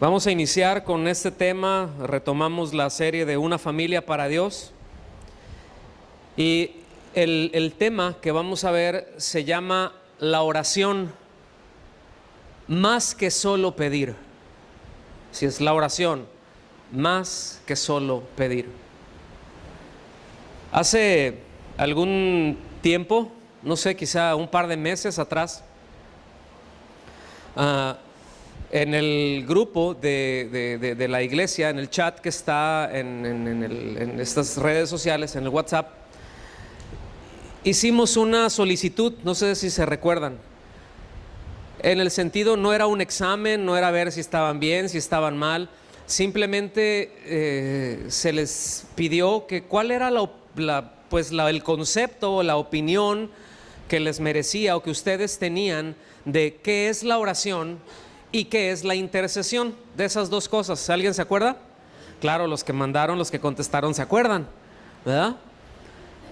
Vamos a iniciar con este tema. Retomamos la serie de Una familia para Dios. Y el tema que vamos a ver se llama la oración más que solo pedir. Si es la oración más que solo pedir. Hace algún tiempo, no sé, quizá un par de meses atrás, en el grupo de la iglesia, en el chat que está en estas redes sociales, en el WhatsApp, hicimos una solicitud, no sé si se recuerdan. En el sentido, no era un examen, no era ver si estaban bien, si estaban mal. Simplemente se les pidió que cuál era el concepto o la opinión que les merecía o que ustedes tenían de qué es la oración y qué es la intercesión, de esas dos cosas. ¿Alguien se acuerda? Claro, los que mandaron, los que contestaron se acuerdan, ¿verdad?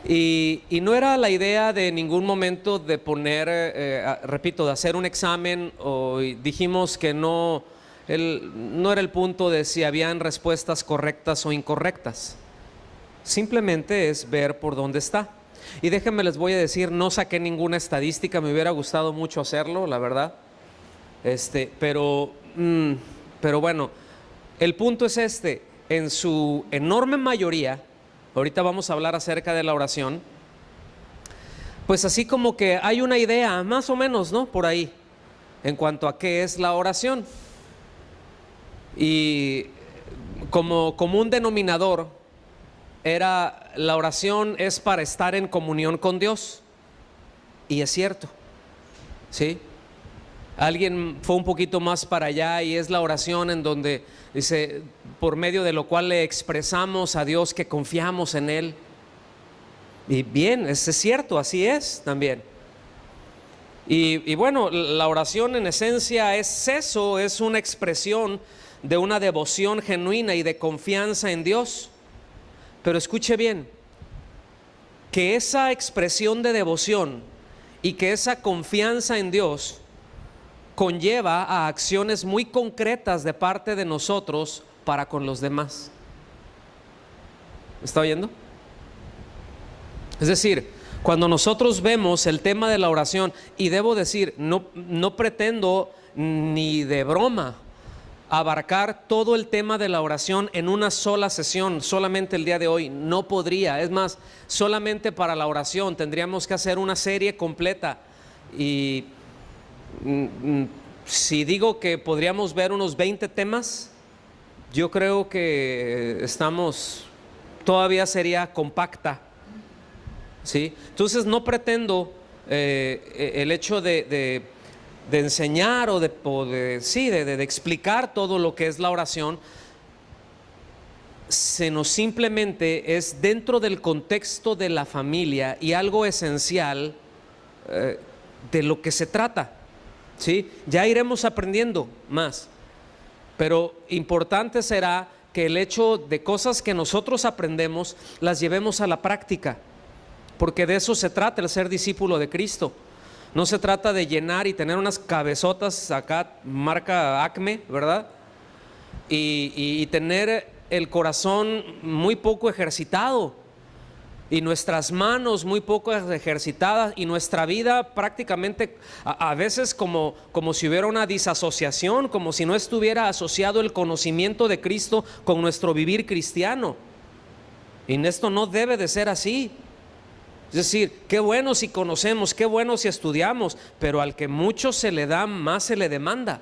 Y no era la idea de ningún momento de poner, repito, de hacer un examen, o dijimos que no era el punto de si habían respuestas correctas o incorrectas. Simplemente es ver por dónde está. Y déjenme les voy a decir, no saqué ninguna estadística, me hubiera gustado mucho hacerlo, la verdad. Pero bueno, el punto es este: en su enorme mayoría, ahorita vamos a hablar acerca de la oración, pues así como que hay una idea, más o menos, ¿no? Por ahí, en cuanto a qué es la oración. Y como un denominador, era la oración es para estar en comunión con Dios. Y es cierto, ¿sí? Alguien fue un poquito más para allá y es la oración en donde dice, por medio de lo cual le expresamos a Dios que confiamos en Él. Y bien, es cierto, así es también. Y bueno, la oración en esencia es eso, es una expresión de una devoción genuina y de confianza en Dios. Pero escuche bien, que esa expresión de devoción y que esa confianza en Dios conlleva a acciones muy concretas de parte de nosotros para con los demás. ¿Está oyendo? Es decir, cuando nosotros vemos el tema de la oración, y debo decir, no pretendo ni de broma abarcar todo el tema de la oración en una sola sesión, solamente el día de hoy, no podría. Es más, solamente para la oración tendríamos que hacer una serie completa. Y si digo que podríamos ver unos 20 temas, yo creo que todavía sería compacta, ¿sí? Entonces no pretendo el hecho de enseñar o de explicar todo lo que es la oración, sino simplemente es dentro del contexto de la familia y algo esencial de lo que se trata, ¿sí? Ya iremos aprendiendo más, pero importante será que el hecho de cosas que nosotros aprendemos las llevemos a la práctica, porque de eso se trata el ser discípulo de Cristo. No se trata de llenar y tener unas cabezotas acá, marca Acme, ¿verdad? Y tener el corazón muy poco ejercitado y nuestras manos muy poco ejercitadas y nuestra vida prácticamente a veces como si hubiera una disasociación, como si no estuviera asociado el conocimiento de Cristo con nuestro vivir cristiano. Y esto no debe de ser así. Es decir, qué bueno si conocemos, qué bueno si estudiamos, pero al que mucho se le da, más se le demanda.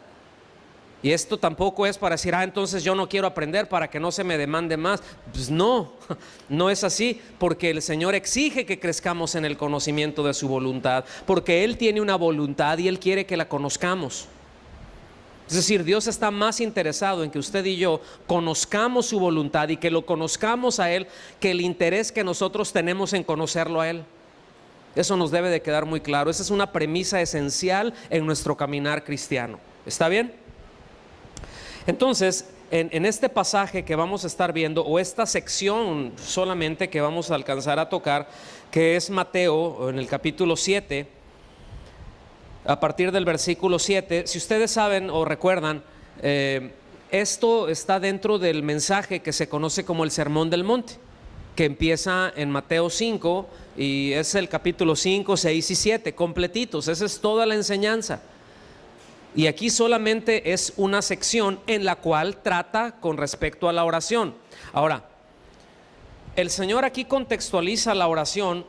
Y esto tampoco es para decir, entonces yo no quiero aprender para que no se me demande más. Pues no es así, porque el Señor exige que crezcamos en el conocimiento de su voluntad, porque Él tiene una voluntad y Él quiere que la conozcamos. Es decir, Dios está más interesado en que usted y yo conozcamos su voluntad y que lo conozcamos a Él, que el interés que nosotros tenemos en conocerlo a Él. Eso nos debe de quedar muy claro. Esa es una premisa esencial en nuestro caminar cristiano. ¿Está bien? Entonces, en este pasaje que vamos a estar viendo, o esta sección solamente que vamos a alcanzar a tocar, que es Mateo, en el capítulo 7, a partir del versículo 7, si ustedes saben o recuerdan, esto está dentro del mensaje que se conoce como el Sermón del Monte, que empieza en Mateo 5 y es el capítulo 5, 6 y 7, completitos. Esa es toda la enseñanza. Y aquí solamente es una sección en la cual trata con respecto a la oración. Ahora, el Señor aquí contextualiza la oración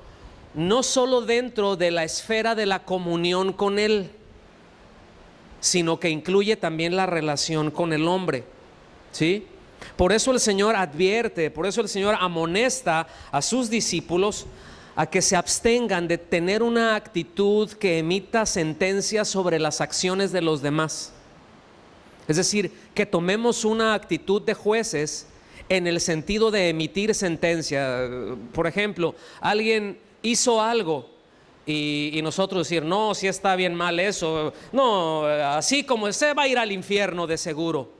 no solo dentro de la esfera de la comunión con Él, sino que incluye también la relación con el hombre, ¿sí? Por eso el Señor advierte, por eso el Señor amonesta a sus discípulos a que se abstengan de tener una actitud que emita sentencias sobre las acciones de los demás. Es decir, que tomemos una actitud de jueces en el sentido de emitir sentencia. Por ejemplo, alguien hizo algo y nosotros decir, no, si está bien mal eso, no, así como se va a ir al infierno de seguro.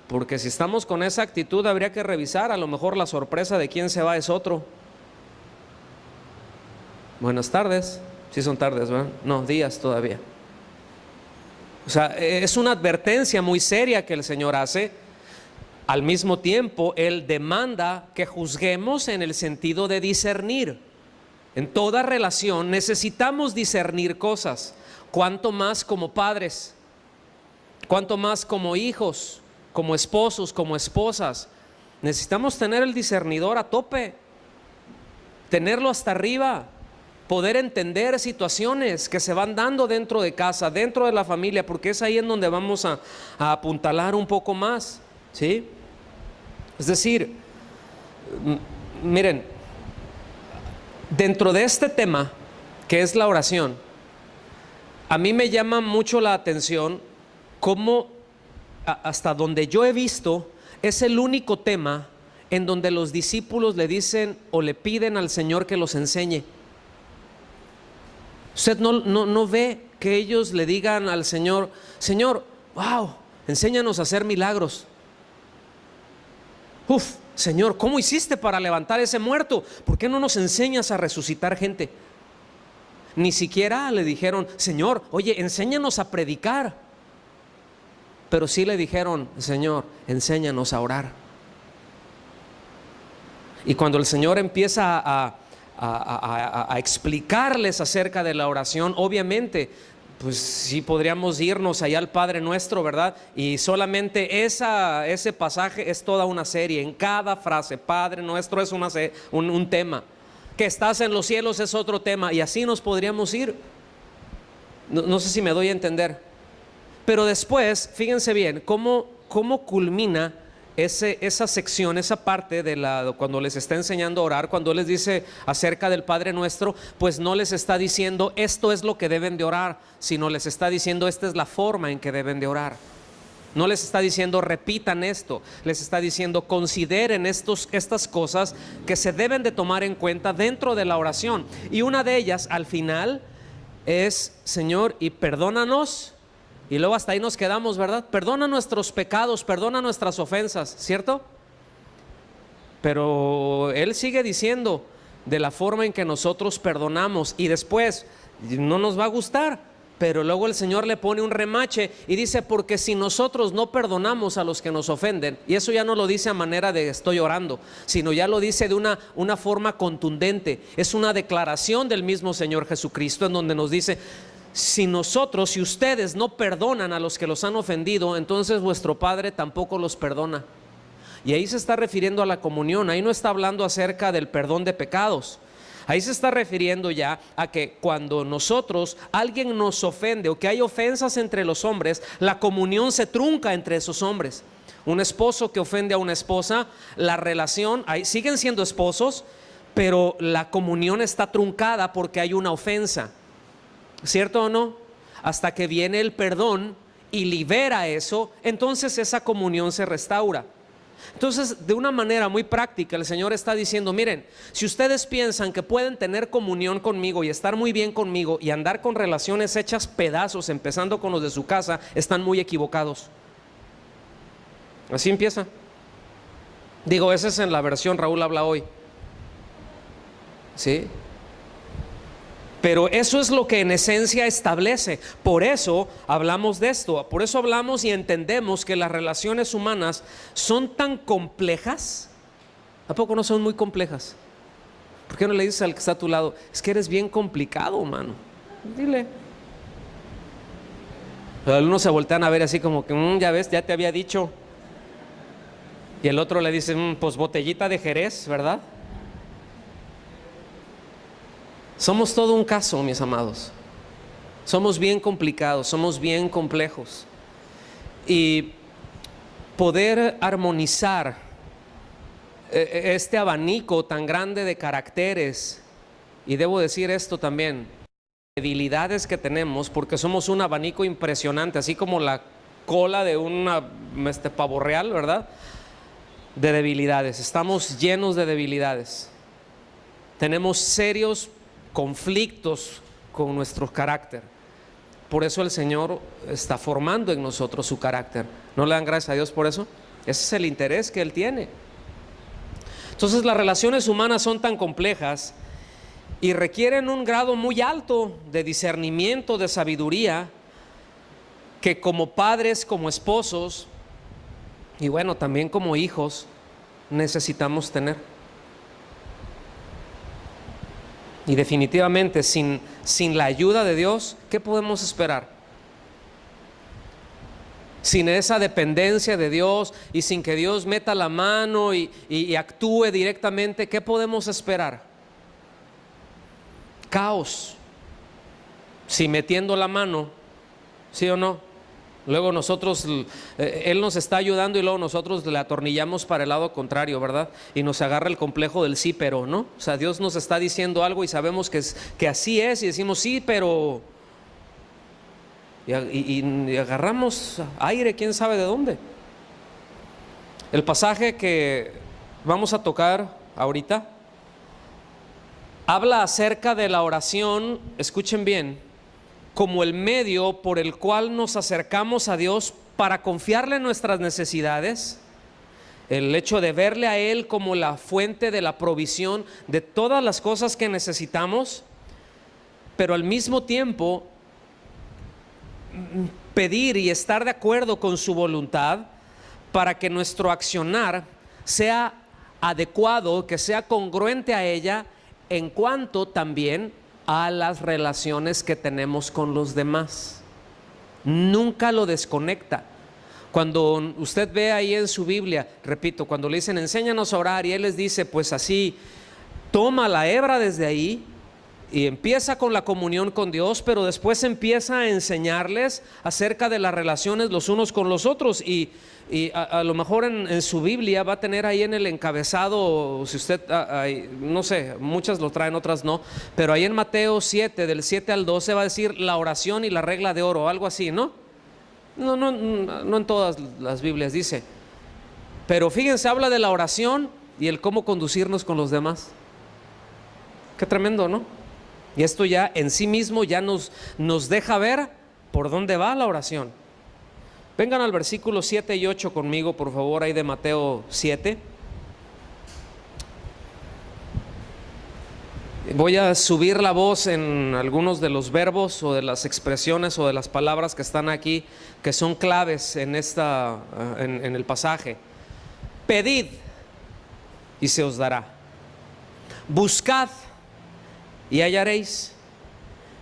Porque si estamos con esa actitud habría que revisar, a lo mejor la sorpresa de quién se va es otro. Buenas tardes, sí son tardes, ¿verdad? No, días todavía. O sea, es una advertencia muy seria que el Señor hace. Al mismo tiempo, Él demanda que juzguemos en el sentido de discernir. En toda relación necesitamos discernir cosas, cuanto más como padres, cuanto más como hijos, como esposos, como esposas. Necesitamos tener el discernidor a tope, tenerlo hasta arriba, poder entender situaciones que se van dando dentro de casa, dentro de la familia, porque es ahí en donde vamos a apuntalar un poco más, ¿sí? Es decir, miren, dentro de este tema que es la oración, a mí me llama mucho la atención cómo, hasta donde yo he visto, es el único tema en donde los discípulos le dicen o le piden al Señor que los enseñe. Usted no ve que ellos le digan al Señor, Señor, wow, enséñanos a hacer milagros. Señor, ¿cómo hiciste para levantar ese muerto? ¿Por qué no nos enseñas a resucitar gente? Ni siquiera le dijeron, Señor, oye, enséñanos a predicar. Pero sí le dijeron, Señor, enséñanos a orar. Y cuando el Señor empieza a explicarles acerca de la oración, obviamente, pues sí podríamos irnos allá al Padre Nuestro, ¿verdad? Y solamente ese pasaje es toda una serie. En cada frase, Padre Nuestro es un tema. Que estás en los cielos es otro tema. Y así nos podríamos ir. No sé si me doy a entender. Pero después, fíjense bien, cómo culmina esa sección, esa parte de cuando les está enseñando a orar, cuando les dice acerca del Padre Nuestro, pues no les está diciendo esto es lo que deben de orar, sino les está diciendo esta es la forma en que deben de orar. No les está diciendo repitan esto, les está diciendo consideren estas cosas que se deben de tomar en cuenta dentro de la oración. Y una de ellas al final es, Señor, y perdónanos. Y luego hasta ahí nos quedamos, ¿verdad? Perdona nuestros pecados, perdona nuestras ofensas, ¿cierto? Pero Él sigue diciendo de la forma en que nosotros perdonamos. Y después no nos va a gustar, pero luego el Señor le pone un remache y dice, porque si nosotros no perdonamos a los que nos ofenden, y eso ya no lo dice a manera de estoy orando, sino ya lo dice de una forma contundente. Es una declaración del mismo Señor Jesucristo en donde nos dice, si ustedes no perdonan a los que los han ofendido, entonces vuestro Padre tampoco los perdona. Y ahí se está refiriendo a la comunión. Ahí no está hablando acerca del perdón de pecados. Ahí se está refiriendo ya a que cuando alguien nos ofende o que hay ofensas entre los hombres, la comunión se trunca entre esos hombres. Un esposo que ofende a una esposa, la relación, ahí siguen siendo esposos, pero la comunión está truncada porque hay una ofensa. ¿Cierto o no? Hasta que viene el perdón y libera eso, entonces esa comunión se restaura. Entonces, de una manera muy práctica, el Señor está diciendo, miren, si ustedes piensan que pueden tener comunión conmigo y estar muy bien conmigo y andar con relaciones hechas pedazos, empezando con los de su casa, están muy equivocados. Así empieza. Digo, esa es en la versión Raúl habla hoy. ¿Sí? Pero eso es lo que en esencia establece. Por eso hablamos de esto. Por eso hablamos y entendemos que las relaciones humanas son tan complejas. ¿A poco no son muy complejas? ¿Por qué no le dices al que está a tu lado: es que eres bien complicado, mano? Dile. Los alumnos se voltean a ver así como que ya ves, ya te había dicho. Y el otro le dice: pues botellita de Jerez, ¿verdad? Somos todo un caso, mis amados. Somos bien complicados, somos bien complejos. Y poder armonizar este abanico tan grande de caracteres, y debo decir esto también, debilidades que tenemos, porque somos un abanico impresionante, así como la cola de una pavo real, ¿verdad? De debilidades. Estamos llenos de debilidades. Tenemos serios conflictos con nuestro carácter. Por eso el Señor está formando en nosotros su carácter. ¿No le dan gracias a Dios por eso? Ese es el interés que Él tiene. Entonces las relaciones humanas son tan complejas y requieren un grado muy alto de discernimiento, de sabiduría, que como padres, como esposos y bueno, también como hijos necesitamos tener. Y definitivamente sin la ayuda de Dios, ¿qué podemos esperar? Sin esa dependencia de Dios y sin que Dios meta la mano y actúe directamente, ¿qué podemos esperar? Caos. Si metiendo la mano, ¿sí o no? Luego nosotros, Él nos está ayudando y luego nosotros le atornillamos para el lado contrario, ¿verdad? Y nos agarra el complejo del sí, pero no. O sea, Dios nos está diciendo algo y sabemos que así es y decimos sí, pero... Y agarramos aire, quién sabe de dónde. El pasaje que vamos a tocar ahorita habla acerca de la oración, escuchen bien, como el medio por el cual nos acercamos a Dios para confiarle nuestras necesidades, el hecho de verle a Él como la fuente de la provisión de todas las cosas que necesitamos, pero al mismo tiempo pedir y estar de acuerdo con su voluntad para que nuestro accionar sea adecuado, que sea congruente a ella, en cuanto también a las relaciones que tenemos con los demás. Nunca lo desconecta. Cuando usted ve ahí en su Biblia, repito, cuando le dicen enséñanos a orar y Él les dice pues así, toma la hebra desde ahí y empieza con la comunión con Dios, pero después empieza a enseñarles acerca de las relaciones los unos con los otros. Y a lo mejor en su Biblia va a tener ahí en el encabezado, si usted, no sé, muchas lo traen, otras no, pero ahí en Mateo 7, del 7 al 12 va a decir la oración y la regla de oro, algo así, ¿no? No en todas las Biblias dice, pero fíjense, habla de la oración y el cómo conducirnos con los demás. Qué tremendo, ¿no? Y esto ya en sí mismo ya nos deja ver por dónde va la oración. Vengan al versículo 7 y 8 conmigo, por favor, ahí de Mateo 7. Voy a subir la voz en algunos de los verbos o de las expresiones o de las palabras que están aquí, que son claves en el pasaje. Pedid y se os dará. Buscad y hallaréis.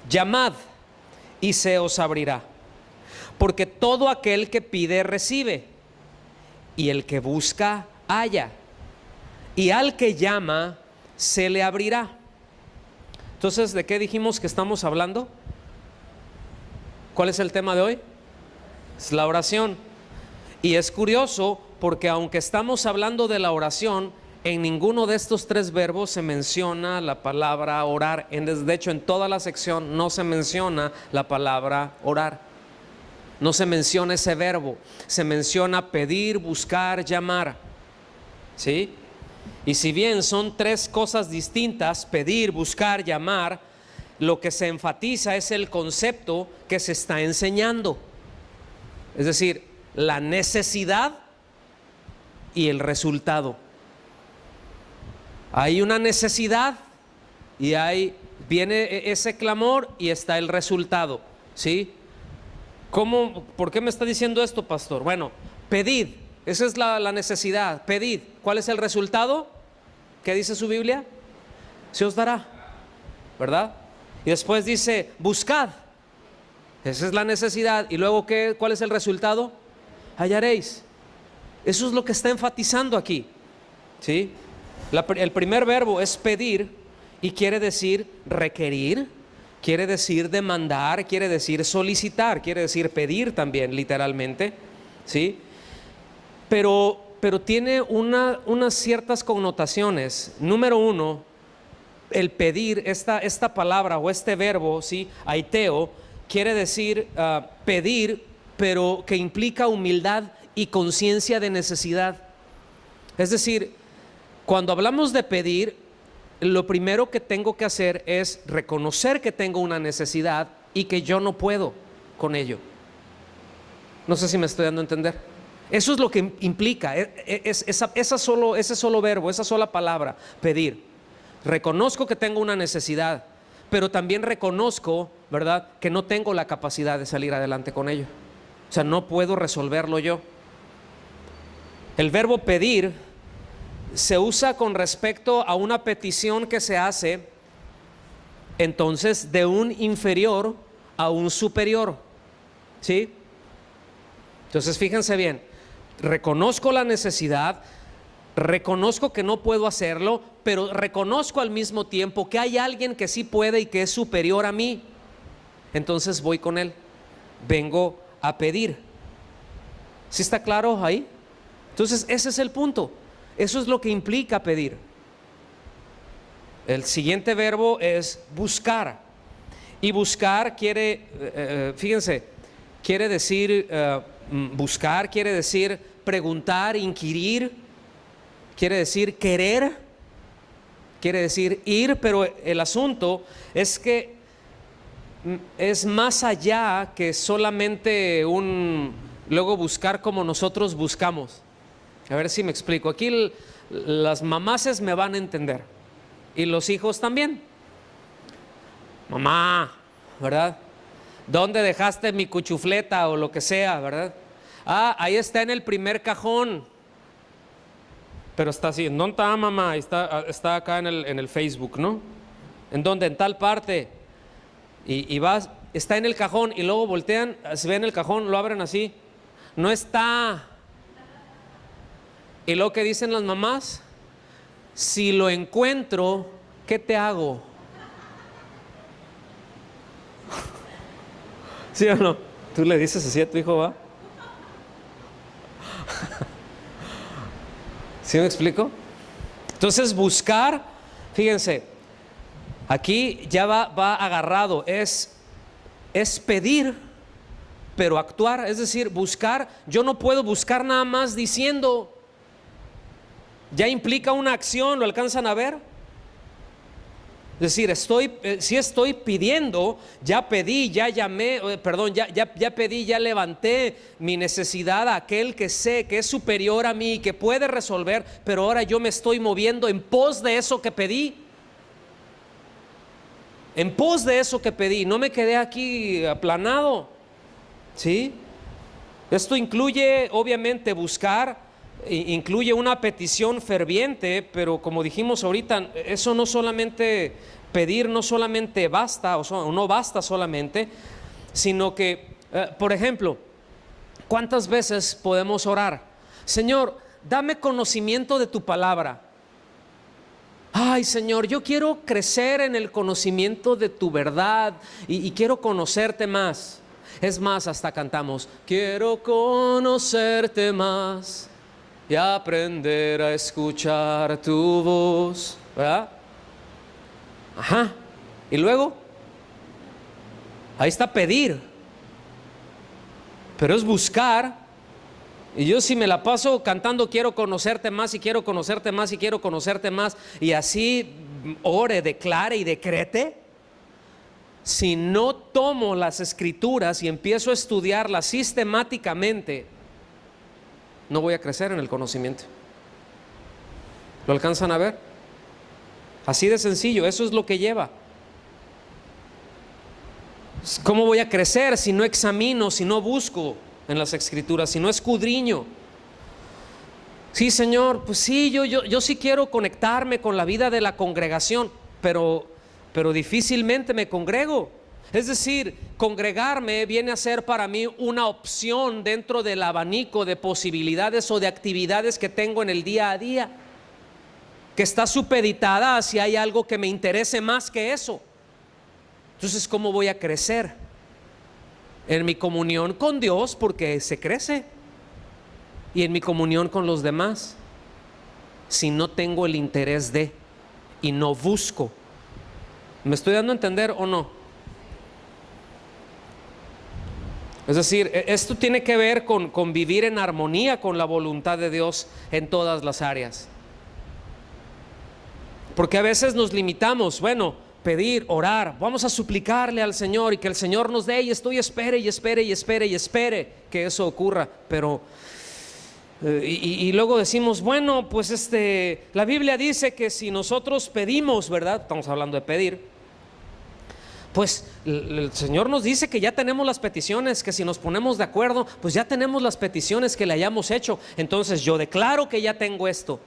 Llamad y se os abrirá. Porque todo aquel que pide recibe, y el que busca halla, y al que llama se le abrirá. Entonces, ¿de qué dijimos que estamos hablando? ¿Cuál es el tema de hoy? Es la oración. Y es curioso porque aunque estamos hablando de la oración, en ninguno de estos tres verbos se menciona la palabra orar. De hecho, en toda la sección no se menciona la palabra orar. No se menciona ese verbo, se menciona pedir, buscar, llamar, ¿sí? Y si bien son tres cosas distintas, pedir, buscar, llamar, lo que se enfatiza es el concepto que se está enseñando. Es decir, la necesidad y el resultado. Hay una necesidad y hay viene ese clamor y está el resultado, ¿sí? ¿Cómo? ¿Por qué me está diciendo esto, pastor? Bueno, pedid, esa es la necesidad, pedid. ¿Cuál es el resultado? ¿Qué dice su Biblia? Se os dará, ¿verdad? Y después dice, buscad. Esa es la necesidad. Y luego, ¿cuál es el resultado? Hallaréis. Eso es lo que está enfatizando aquí, ¿sí? El primer verbo es pedir y quiere decir requerir, quiere decir demandar, quiere decir solicitar, quiere decir pedir también literalmente, ¿sí? Pero tiene unas ciertas connotaciones. Número uno, el pedir, esta palabra o este verbo, ¿sí? Aiteo, quiere decir pedir, pero que implica humildad y conciencia de necesidad. Es decir, cuando hablamos de pedir, lo primero que tengo que hacer es reconocer que tengo una necesidad y que yo no puedo con ello. No sé si me estoy dando a entender. Eso es lo que implica ese solo verbo, esa sola palabra, pedir. Reconozco que tengo una necesidad, pero también reconozco, ¿verdad?, que no tengo la capacidad de salir adelante con ello. O sea, no puedo resolverlo yo. El verbo pedir se usa con respecto a una petición que se hace entonces de un inferior a un superior, ¿sí? Entonces fíjense bien, reconozco la necesidad, reconozco que no puedo hacerlo, pero reconozco al mismo tiempo que hay alguien que sí puede y que es superior a mí. Entonces voy con él, vengo a pedir. ¿Sí está claro ahí? Entonces ese es el punto. Eso es lo que implica pedir. El siguiente verbo es buscar. Y buscar quiere, fíjense, quiere decir buscar, quiere decir preguntar, inquirir, quiere decir querer, quiere decir ir, pero el asunto es que es más allá que solamente luego buscar como nosotros buscamos. A ver si me explico. Aquí las mamases me van a entender y los hijos también. Mamá, ¿verdad? ¿Dónde dejaste mi cuchufleta o lo que sea, verdad? Ah, ahí está en el primer cajón. Pero está así, ¿dónde está, mamá? Está acá en el Facebook, ¿no? ¿En dónde? En tal parte. Y vas, está en el cajón y luego voltean, se ven el cajón, lo abren así. No está. Y luego, ¿qué dicen las mamás? Si lo encuentro, ¿qué te hago? ¿Sí o no? ¿Tú le dices así a tu hijo, va? ¿Sí me explico? Entonces buscar, fíjense, aquí ya va agarrado, es pedir, pero actuar, es decir, buscar. Yo no puedo buscar nada más diciendo. Ya implica una acción, ¿lo alcanzan a ver? Es decir, si estoy pidiendo, ya pedí, ya llamé, ya pedí, ya levanté mi necesidad a aquel que sé que es superior a mí, que puede resolver, pero ahora yo me estoy moviendo en pos de eso que pedí. En pos de eso que pedí, no me quedé aquí aplanado, ¿sí? Esto incluye, obviamente, buscar. Incluye una petición ferviente, pero como dijimos ahorita, eso no solamente pedir, no solamente basta, o no basta solamente, sino que, por ejemplo, ¿cuántas veces podemos orar? Señor, dame conocimiento de tu palabra. Ay, Señor, yo quiero crecer en el conocimiento de tu verdad y quiero conocerte más. Es más, hasta cantamos, quiero conocerte más y aprender a escuchar tu voz, ¿verdad? Ajá. Y luego, ahí está pedir, pero es buscar. Y yo si me la paso cantando quiero conocerte más y quiero conocerte más y quiero conocerte más, y así ore, declare y decrete, si no tomo las escrituras y empiezo a estudiarlas sistemáticamente, no voy a crecer en el conocimiento. ¿Lo alcanzan a ver? Así de sencillo, eso es lo que lleva. ¿Cómo voy a crecer si no examino, si no busco en las Escrituras, si no escudriño? Sí, Señor, pues sí, yo sí quiero conectarme con la vida de la congregación, pero difícilmente me congrego. Es decir, congregarme viene a ser para mí una opción dentro del abanico de posibilidades o de actividades que tengo en el día a día, que está supeditada a si hay algo que me interese más que eso. Entonces, ¿cómo voy a crecer? En mi comunión con Dios, porque se crece, y en mi comunión con los demás, si no tengo el interés de y no busco. ¿Me estoy dando a entender o no? Es decir, esto tiene que ver con vivir en armonía con la voluntad de Dios en todas las áreas. Porque a veces nos limitamos, bueno, pedir, orar, vamos a suplicarle al Señor y que el Señor nos dé, y estoy espere que eso ocurra, pero y luego decimos, bueno, pues la Biblia dice que si nosotros pedimos, ¿verdad? Estamos hablando de pedir, pues el Señor nos dice que ya tenemos las peticiones, que si nos ponemos de acuerdo, pues ya tenemos las peticiones que le hayamos hecho. Entonces yo declaro que ya tengo esto,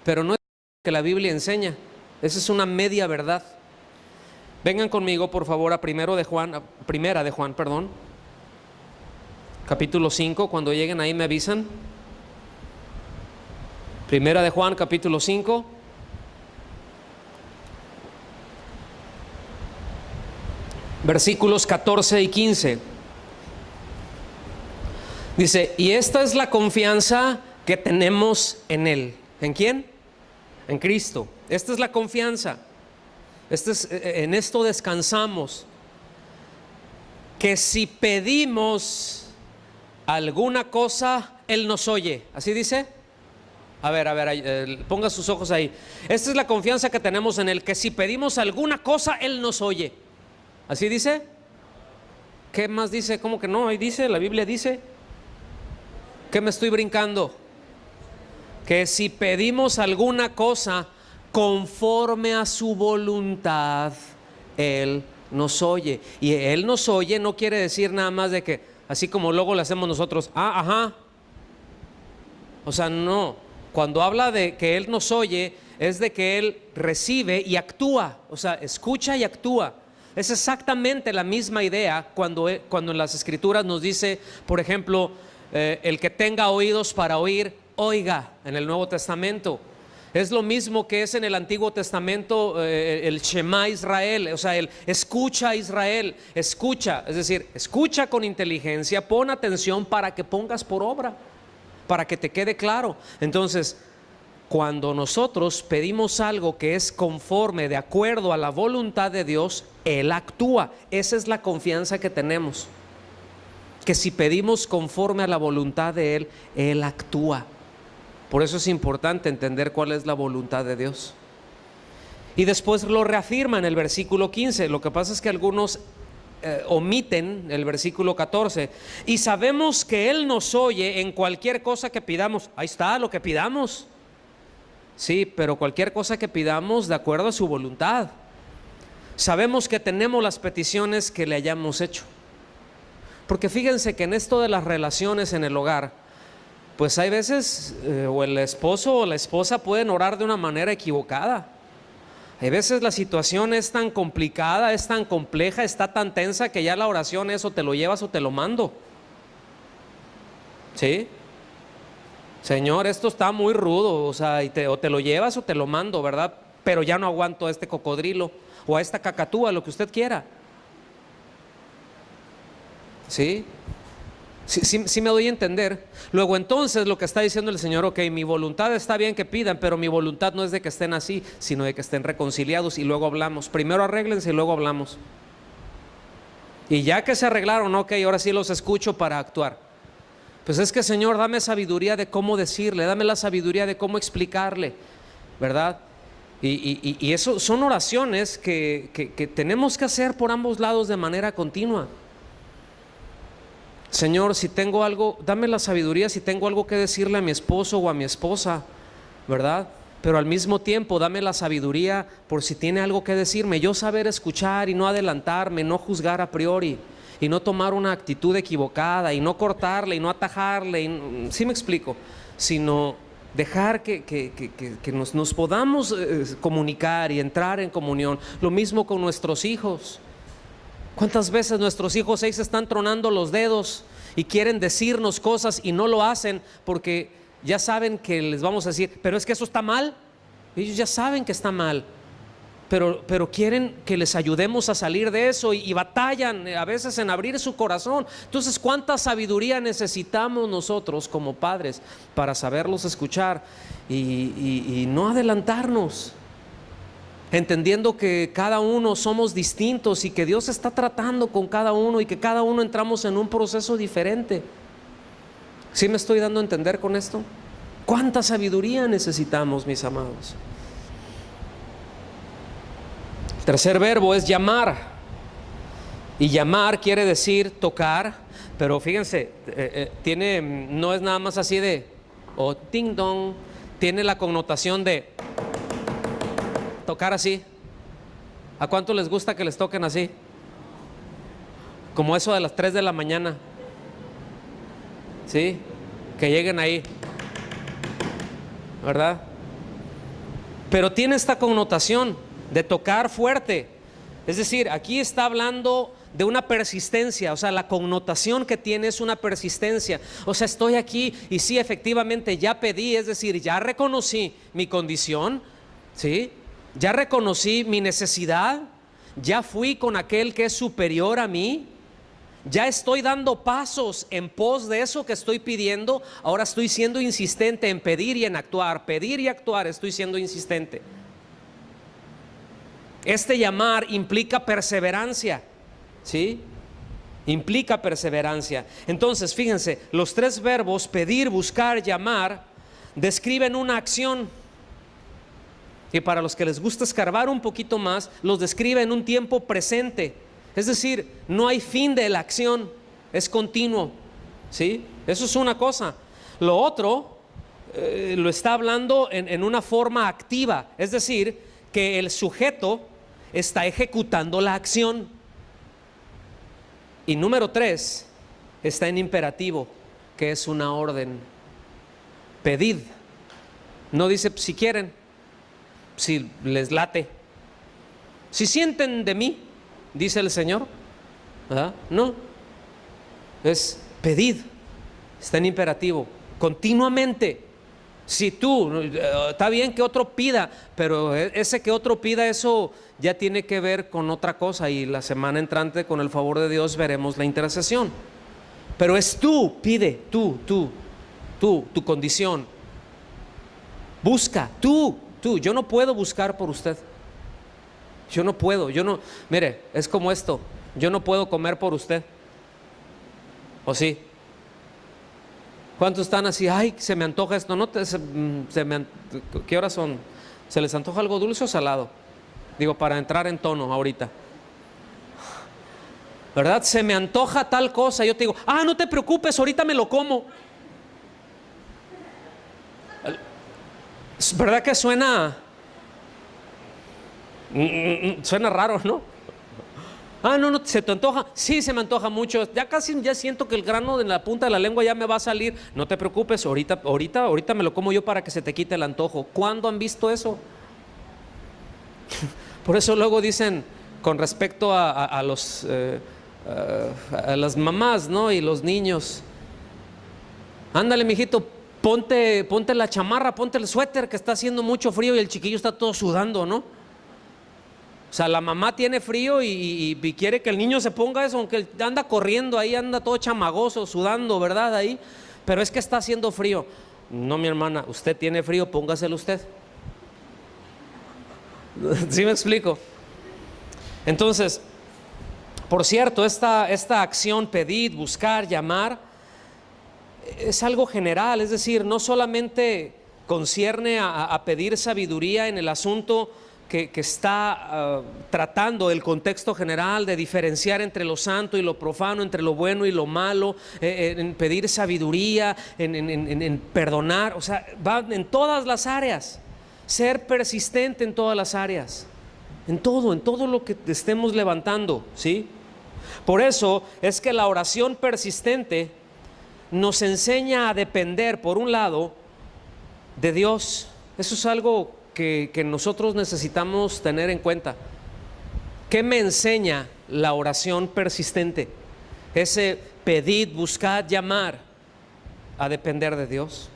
pero no es lo que la Biblia enseña. Esa es una media verdad. Vengan conmigo, por favor, a Primera de Juan, capítulo 5. Cuando lleguen ahí me avisan. Primera de Juan, capítulo 5. Versículos 14 y 15. Dice, y esta es la confianza que tenemos en Él. ¿En quién? En Cristo. Esta es la confianza. En esto descansamos, que si pedimos alguna cosa, Él nos oye. ¿Así dice? A ver, ponga sus ojos ahí. Esta es la confianza que tenemos en Él, que si pedimos alguna cosa, Él nos oye. ¿Así dice? ¿Qué más dice? ¿Cómo que no? Ahí dice, la Biblia dice. ¿Qué me estoy brincando? Que si pedimos alguna cosa conforme a su voluntad, Él nos oye. Y Él nos oye no quiere decir nada más de que, así como luego le hacemos nosotros, ajá. O sea, no. Cuando habla de que Él nos oye, es de que Él recibe y actúa. O sea, escucha y actúa. Es exactamente la misma idea cuando en las Escrituras nos dice, por ejemplo, el que tenga oídos para oír, oiga, en el Nuevo Testamento. Es lo mismo que es en el Antiguo Testamento el Shema Israel, o sea, el escucha Israel, escucha, es decir, escucha con inteligencia, pon atención para que pongas por obra, para que te quede claro. Entonces, cuando nosotros pedimos algo que es conforme, de acuerdo a la voluntad de Dios, Él actúa. Esa es la confianza que tenemos, que si pedimos conforme a la voluntad de Él, Él actúa. Por eso es importante entender cuál es la voluntad de Dios. Y después lo reafirma en el versículo 15. Lo que pasa es que algunos omiten el versículo 14. Y sabemos que Él nos oye en cualquier cosa que pidamos. Ahí está lo que pidamos. Sí, pero cualquier cosa que pidamos de acuerdo a su voluntad. Sabemos que tenemos las peticiones que le hayamos hecho. Porque fíjense que en esto de las relaciones en el hogar, pues hay veces o el esposo o la esposa pueden orar de una manera equivocada. Hay veces la situación es tan complicada, es tan compleja, está tan tensa que ya la oración es o te lo llevas o te lo mando. ¿Sí? Señor, esto está muy rudo, o sea, o te lo llevas o te lo mando, ¿verdad? Pero ya no aguanto a este cocodrilo o a esta cacatúa, lo que usted quiera. ¿Sí? Sí me doy a entender. Luego entonces lo que está diciendo el Señor, ok, mi voluntad está bien que pidan, pero mi voluntad no es de que estén así, sino de que estén reconciliados, y luego hablamos. Primero arréglense y luego hablamos. Y ya que se arreglaron, ok, ahora sí los escucho para actuar. Pues es que, Señor, dame sabiduría de cómo decirle, dame la sabiduría de cómo explicarle, ¿verdad? Y eso son oraciones que tenemos que hacer por ambos lados de manera continua. Señor, si tengo algo, dame la sabiduría si tengo algo que decirle a mi esposo o a mi esposa, ¿verdad? pero al mismo tiempo dame la sabiduría por si tiene algo que decirme, yo saber escuchar y no adelantarme, no juzgar a priori y no tomar una actitud equivocada y no cortarle y no atajarle, ¿sí me explico? Sino dejar que nos podamos comunicar y entrar en comunión. Lo mismo con nuestros hijos. ¿Cuántas veces nuestros hijos ahí se están tronando los dedos y quieren decirnos cosas y no lo hacen porque ya saben que les vamos a decir, pero es que eso está mal? Ellos ya saben que está mal, pero quieren que les ayudemos a salir de eso y batallan a veces en abrir su corazón. Entonces, ¿cuánta sabiduría necesitamos nosotros como padres para saberlos escuchar y no adelantarnos? Entendiendo que cada uno somos distintos y que Dios está tratando con cada uno y que cada uno entramos en un proceso diferente. ¿Sí me estoy dando a entender con esto? ¿Cuánta sabiduría necesitamos, mis amados? El tercer verbo es llamar. Y llamar quiere decir tocar, pero fíjense, no es nada más así de ting dong, tiene la connotación de tocar así. ¿A cuánto les gusta que les toquen así? Como eso de las 3 de la mañana. ¿Sí? Que lleguen ahí, ¿verdad? Pero tiene esta connotación de tocar fuerte. Es decir, aquí está hablando de una persistencia, o sea, la connotación que tiene es una persistencia. O sea, estoy aquí y sí, efectivamente ya pedí, es decir, ya reconocí mi condición, ¿sí? Ya reconocí mi necesidad, ya fui con aquel que es superior a mí, ya estoy dando pasos en pos de eso que estoy pidiendo. Ahora estoy siendo insistente en pedir y en actuar, pedir y actuar, estoy siendo insistente. Este llamar implica perseverancia, ¿sí? Implica perseverancia. Entonces, fíjense, los 3 verbos, pedir, buscar, llamar, describen una acción. Y para los que les gusta escarbar un poquito más, los describe en un tiempo presente. Es decir, no hay fin de la acción, es continuo, ¿sí? Eso es una cosa. Lo otro, lo está hablando en una forma activa, es decir, que el sujeto está ejecutando la acción. Y número 3, está en imperativo, que es una orden. Pedid. No dice si quieren, si les late, si sienten de mí, dice el Señor. ¿Verdad? No, es pedid, está en imperativo, continuamente. Si tú, está bien que otro pida, pero ese que otro pida, eso ya tiene que ver con otra cosa, y la semana entrante, con el favor de Dios, veremos la intercesión. Pero es tú, pide, tu condición. Busca, tú. Yo no puedo buscar por usted. Yo no puedo, mire, es como esto, yo no puedo comer por usted. ¿O sí? ¿Cuántos están así? Ay, se me antoja esto, ¿no? ¿Qué horas son? ¿Se les antoja algo dulce o salado? Digo, para entrar en tono ahorita, ¿verdad? Se me antoja tal cosa, yo te digo, no te preocupes, ahorita me lo como. ¿Verdad que suena raro, no? No, ¿se te antoja? Sí, se me antoja mucho. Ya siento que el grano de la punta de la lengua ya me va a salir. No te preocupes, ahorita me lo como yo para que se te quite el antojo. ¿Cuándo han visto eso? Por eso luego dicen con respecto a las mamás, ¿no? Y los niños, ándale, mijito, ponte la chamarra, ponte el suéter, que está haciendo mucho frío y el chiquillo está todo sudando, ¿no? O sea, la mamá tiene frío y quiere que el niño se ponga eso, aunque anda corriendo ahí, anda todo chamagoso, sudando, ¿verdad? Ahí, pero es que está haciendo frío. No, mi hermana, usted tiene frío, póngaselo usted. ¿Sí me explico? Entonces, por cierto, esta acción, pedir, buscar, llamar, es algo general, es decir, no solamente concierne a pedir sabiduría en el asunto que está tratando el contexto general de diferenciar entre lo santo y lo profano, entre lo bueno y lo malo, en pedir sabiduría, en perdonar, o sea, va en todas las áreas. ser persistente en todas las áreas, en todo lo que estemos levantando, ¿sí? Por eso es que la oración persistente nos enseña a depender, por un lado, de Dios. Eso es algo que nosotros necesitamos tener en cuenta. ¿Qué me enseña la oración persistente? Ese pedid, buscad, llamar, a depender de Dios.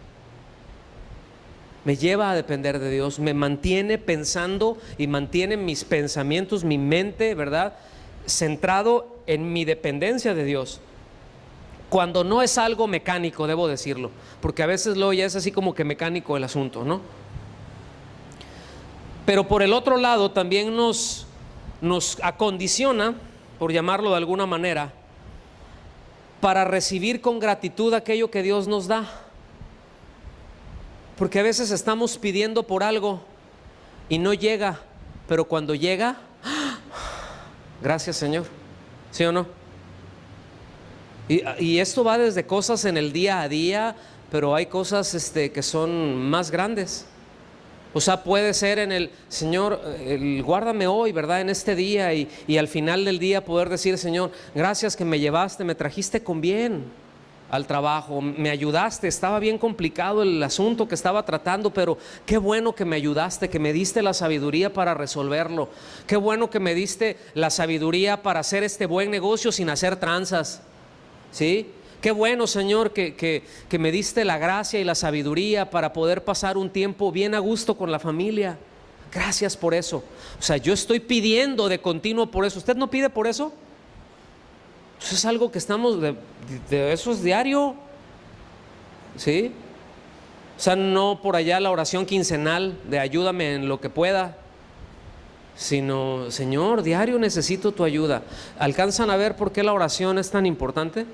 Me lleva a depender de Dios, me mantiene pensando y mantiene mis pensamientos, mi mente, ¿verdad?, centrado en mi dependencia de Dios. Cuando no es algo mecánico, debo decirlo, porque a veces luego ya es así como que mecánico el asunto, ¿no? Pero por el otro lado también nos acondiciona, por llamarlo de alguna manera, para recibir con gratitud aquello que Dios nos da. Porque a veces estamos pidiendo por algo y no llega, pero cuando llega, gracias Señor, ¿sí o no? Y esto va desde cosas en el día a día, pero hay cosas que son más grandes. O sea, puede ser en el Señor, guárdame hoy, ¿verdad?, en este día, y al final del día poder decir: Señor, gracias que me llevaste, me trajiste con bien al trabajo, me ayudaste, estaba bien complicado el asunto que estaba tratando, pero qué bueno que me ayudaste, que me diste la sabiduría para resolverlo, qué bueno que me diste la sabiduría para hacer este buen negocio sin hacer tranzas, ¿sí? Qué bueno, Señor, que me diste la gracia y la sabiduría para poder pasar un tiempo bien a gusto con la familia. Gracias por eso. O sea, yo estoy pidiendo de continuo por eso. ¿Usted no pide por eso? Eso es algo que estamos, de eso es diario, ¿sí? O sea, no por allá la oración quincenal de ayúdame en lo que pueda, sino: Señor, diario necesito tu ayuda. ¿Alcanzan a ver por qué la oración es tan importante?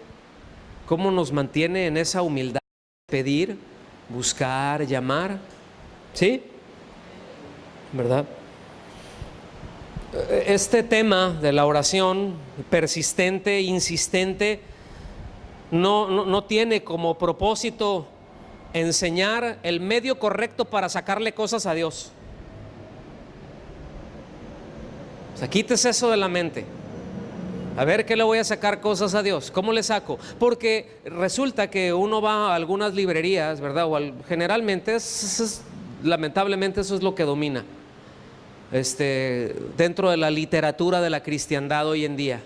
¿Cómo nos mantiene en esa humildad? Pedir, buscar, llamar, ¿sí? ¿Verdad? Este tema de la oración persistente, insistente, no tiene como propósito enseñar el medio correcto para sacarle cosas a Dios. O sea, quítese eso de la mente. A ver, ¿qué le voy a sacar cosas a Dios? ¿Cómo le saco? Porque resulta que uno va a algunas librerías, ¿verdad? Generalmente, lamentablemente, eso es lo que domina dentro de la literatura de la cristiandad hoy en día.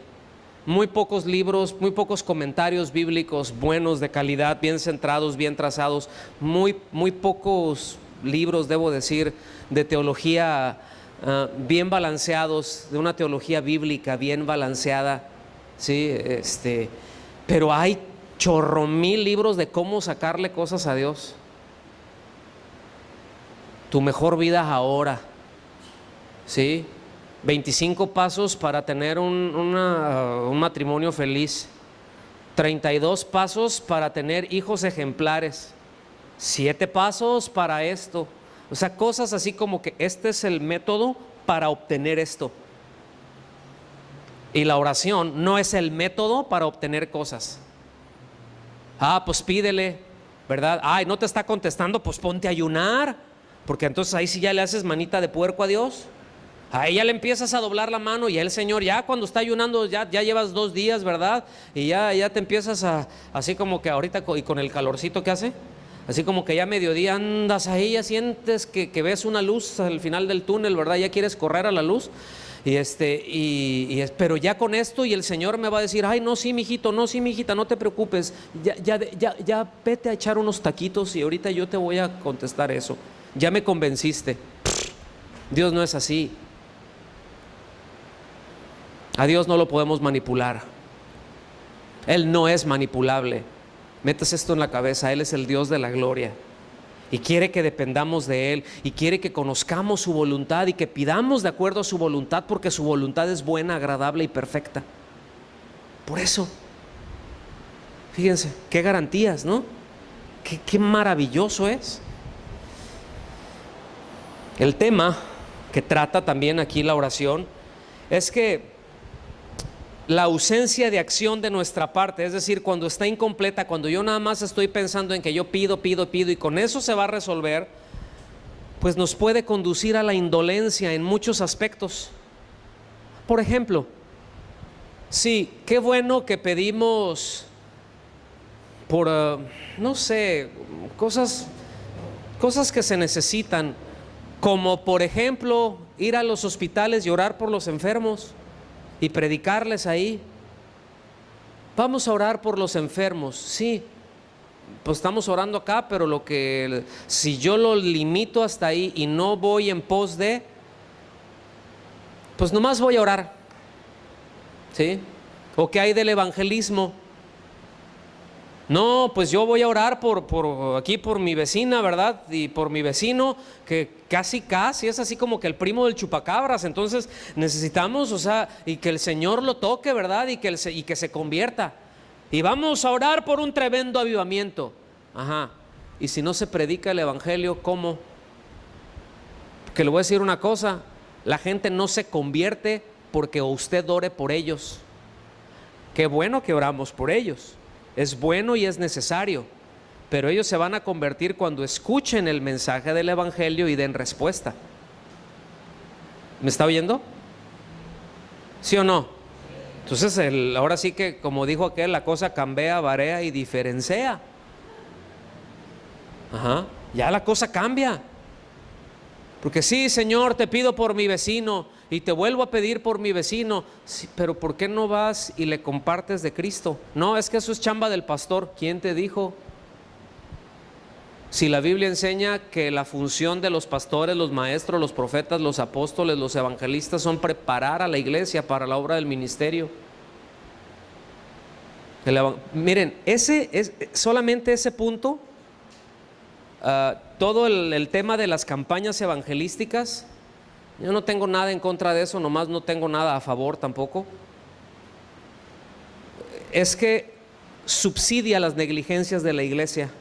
Muy pocos libros, muy pocos comentarios bíblicos buenos, de calidad, bien centrados, bien trazados. Muy pocos libros, debo decir, de teología bien balanceados, de una teología bíblica bien balanceada, ¿sí? Pero hay chorromil libros de cómo sacarle cosas a Dios. Tu mejor vida ahora, ¿sí? 25 pasos para tener un matrimonio feliz, 32 pasos para tener hijos ejemplares, 7 pasos para esto. O sea, cosas así como que este es el método para obtener esto. Y la oración no es el método para obtener cosas. Pues pídele, ¿verdad? Ay, no te está contestando, pues ponte a ayunar, porque entonces ahí sí ya le haces manita de puerco a Dios. Ahí ya le empiezas a doblar la mano, y el Señor ya cuando está ayunando ya llevas 2 días, ¿verdad? Y ya te empiezas así como que ahorita, y con el calorcito que hace, así como que ya mediodía andas ahí, ya sientes que ves una luz al final del túnel, ¿verdad? Ya quieres correr a la luz, pero ya con esto, y el Señor me va a decir: ay, no, sí, mijito, no, sí, mijita, no te preocupes, ya vete a echar unos taquitos y ahorita yo te voy a contestar eso. Ya me convenciste. Dios no es así. A Dios no lo podemos manipular. Él no es manipulable. Metas esto en la cabeza: Él es el Dios de la gloria y quiere que dependamos de Él, y quiere que conozcamos su voluntad y que pidamos de acuerdo a su voluntad, porque su voluntad es buena, agradable y perfecta. Por eso, fíjense, qué garantías, ¿no? Qué maravilloso es. El tema que trata también aquí la oración es que la ausencia de acción de nuestra parte, es decir, cuando está incompleta, cuando yo nada más estoy pensando en que yo pido y con eso se va a resolver, pues nos puede conducir a la indolencia en muchos aspectos. Por ejemplo, sí, qué bueno que pedimos por, no sé, cosas que se necesitan, como por ejemplo ir a los hospitales y orar por los enfermos y predicarles ahí. Vamos a orar por los enfermos, sí, pues estamos orando acá, pero si yo lo limito hasta ahí y no voy en pos de, pues nomás voy a orar, ¿sí? ¿O qué hay del evangelismo? No, pues yo voy a orar por mi vecina, ¿verdad? Y por mi vecino, que casi es así como que el primo del chupacabras. Entonces necesitamos, y que el Señor lo toque, ¿verdad? Y que se convierta. Y vamos a orar por un tremendo avivamiento. Ajá. Y si no se predica el evangelio, ¿cómo? Que le voy a decir una cosa: la gente no se convierte porque usted ore por ellos. Qué bueno que oramos por ellos. Es bueno y es necesario, pero ellos se van a convertir cuando escuchen el mensaje del evangelio y den respuesta. ¿Me está oyendo? ¿Sí o no? Entonces ahora sí que, como dijo aquel, la cosa cambia, varía y diferencia. Ajá, ya la cosa cambia. Porque sí, Señor, te pido por mi vecino y te vuelvo a pedir por mi vecino. Sí, pero ¿por qué no vas y le compartes de Cristo? No, es que eso es chamba del pastor. ¿Quién te dijo? Si la Biblia enseña que la función de los pastores, los maestros, los profetas, los apóstoles, los evangelistas son preparar a la iglesia para la obra del ministerio. Miren, solamente ese punto, todo el tema de las campañas evangelísticas, yo no tengo nada en contra de eso, nomás no tengo nada a favor tampoco. Es que subsidia las negligencias de la iglesia.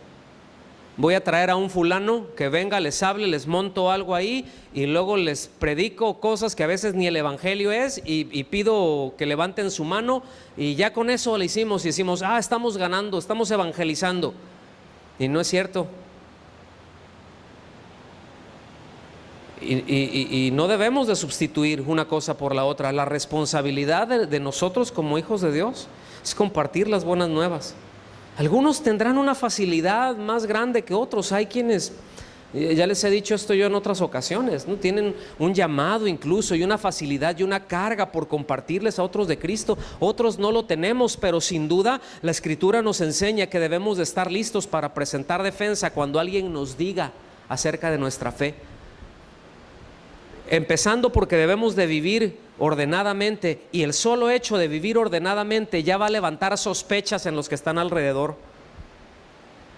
Voy a traer a un fulano que venga, les hable, les monto algo ahí y luego les predico cosas que a veces ni el evangelio es, y pido que levanten su mano y ya con eso le hicimos y decimos, estamos ganando, estamos evangelizando. Y no es cierto. Y no debemos de sustituir una cosa por la otra. La responsabilidad de nosotros como hijos de Dios es compartir las buenas nuevas. Algunos tendrán una facilidad más grande que otros. Hay quienes, ya les he dicho esto yo en otras ocasiones, ¿no? Tienen un llamado incluso y una facilidad y una carga por compartirles a otros de Cristo. Otros no lo tenemos, pero sin duda la Escritura nos enseña que debemos de estar listos para presentar defensa cuando alguien nos diga acerca de nuestra fe. Empezando porque debemos de vivir ordenadamente, y el solo hecho de vivir ordenadamente ya va a levantar sospechas en los que están alrededor.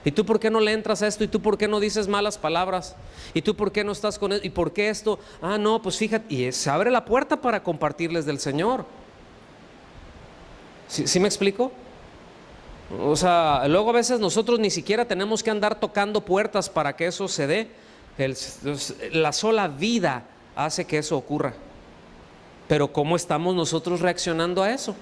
¿Y tú por qué no le entras a esto? ¿Y tú por qué no dices malas palabras? ¿Y tú por qué no estás con esto? ¿Y por qué esto? No, pues fíjate, y se abre la puerta para compartirles del Señor. ¿Sí me explico? Luego a veces nosotros ni siquiera tenemos que andar tocando puertas para que eso se dé. La sola vida hace que eso ocurra. Pero ¿cómo estamos nosotros reaccionando a eso?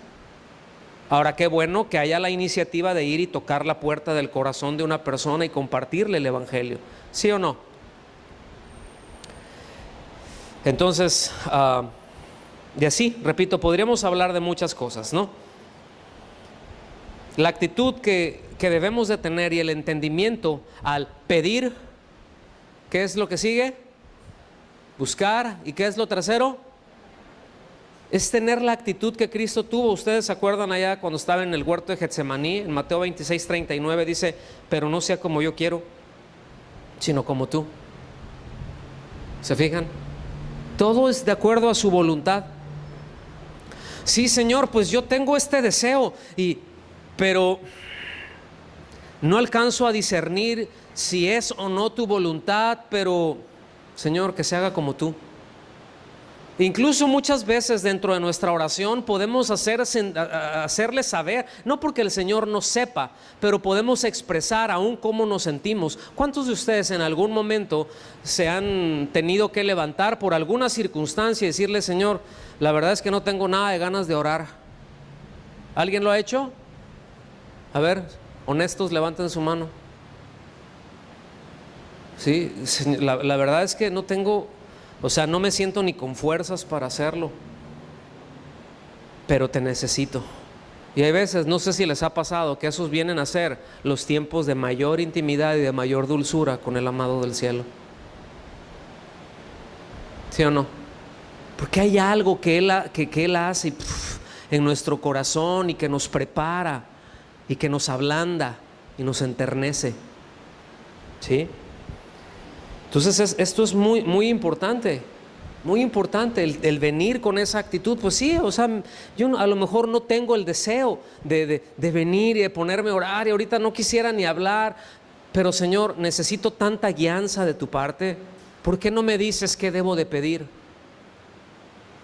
Ahora, qué bueno que haya la iniciativa de ir y tocar la puerta del corazón de una persona y compartirle el evangelio. ¿Sí o no? Entonces, y así, repito, podríamos hablar de muchas cosas, ¿no? La actitud que debemos de tener y el entendimiento al pedir, ¿qué es lo que sigue? Buscar. ¿Y qué es lo tercero? Es tener la actitud que Cristo tuvo. Ustedes se acuerdan allá cuando estaba en el huerto de Getsemaní, en Mateo 26:39 dice, pero no sea como yo quiero, sino como tú. ¿Se fijan? Todo es de acuerdo a su voluntad. Sí, Señor, pues yo tengo este deseo, pero no alcanzo a discernir si es o no tu voluntad, pero Señor, que se haga como tú. Incluso muchas veces dentro de nuestra oración podemos hacerle saber, no porque el Señor no sepa, pero podemos expresar aún cómo nos sentimos. ¿Cuántos de ustedes en algún momento se han tenido que levantar por alguna circunstancia y decirle, Señor, la verdad es que no tengo nada de ganas de orar? ¿Alguien lo ha hecho? A ver, honestos, levanten su mano. Sí, la verdad es que no tengo, o sea, no me siento ni con fuerzas para hacerlo, pero te necesito. Y hay veces, no sé si les ha pasado, que esos vienen a ser los tiempos de mayor intimidad y de mayor dulzura con el amado del cielo. ¿Sí o no? Porque hay algo que Él hace en nuestro corazón y que nos prepara y que nos ablanda y nos enternece. ¿Sí? Entonces esto es muy, muy importante. Muy importante el venir con esa actitud. Pues sí, o sea, yo a lo mejor no tengo el deseo de venir y de ponerme a orar, y ahorita no quisiera ni hablar, pero Señor, necesito tanta guianza de tu parte. ¿Por qué no me dices qué debo de pedir?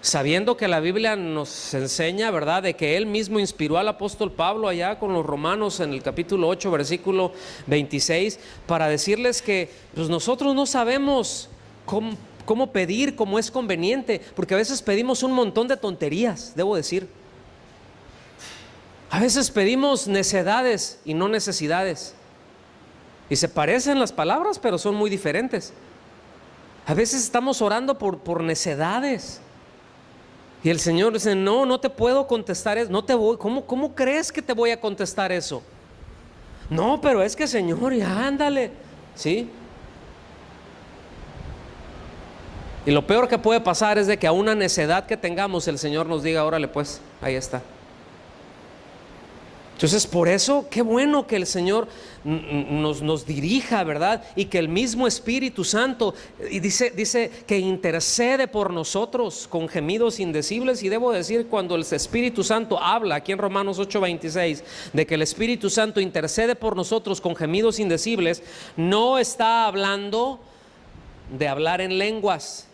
Sabiendo que la Biblia nos enseña, ¿verdad?, de que Él mismo inspiró al apóstol Pablo allá con los romanos en el capítulo 8, versículo 26, para decirles que pues, nosotros no sabemos cómo pedir, cómo es conveniente, porque a veces pedimos un montón de tonterías, debo decir. A veces pedimos necedades y no necesidades. Y se parecen las palabras, pero son muy diferentes. A veces estamos orando por necedades. Y el Señor dice, no te puedo contestar eso, no te voy, ¿cómo crees que te voy a contestar eso? No, pero es que Señor, ya ándale, ¿sí? Y lo peor que puede pasar es de que a una necedad que tengamos el Señor nos diga, órale pues, ahí está. Entonces por eso, qué bueno que el Señor nos dirija, ¿verdad? Y que el mismo Espíritu Santo, y dice que intercede por nosotros con gemidos indecibles. Y debo decir, cuando el Espíritu Santo habla, aquí en Romanos 8:26, de que el Espíritu Santo intercede por nosotros con gemidos indecibles, no está hablando de hablar en lenguas.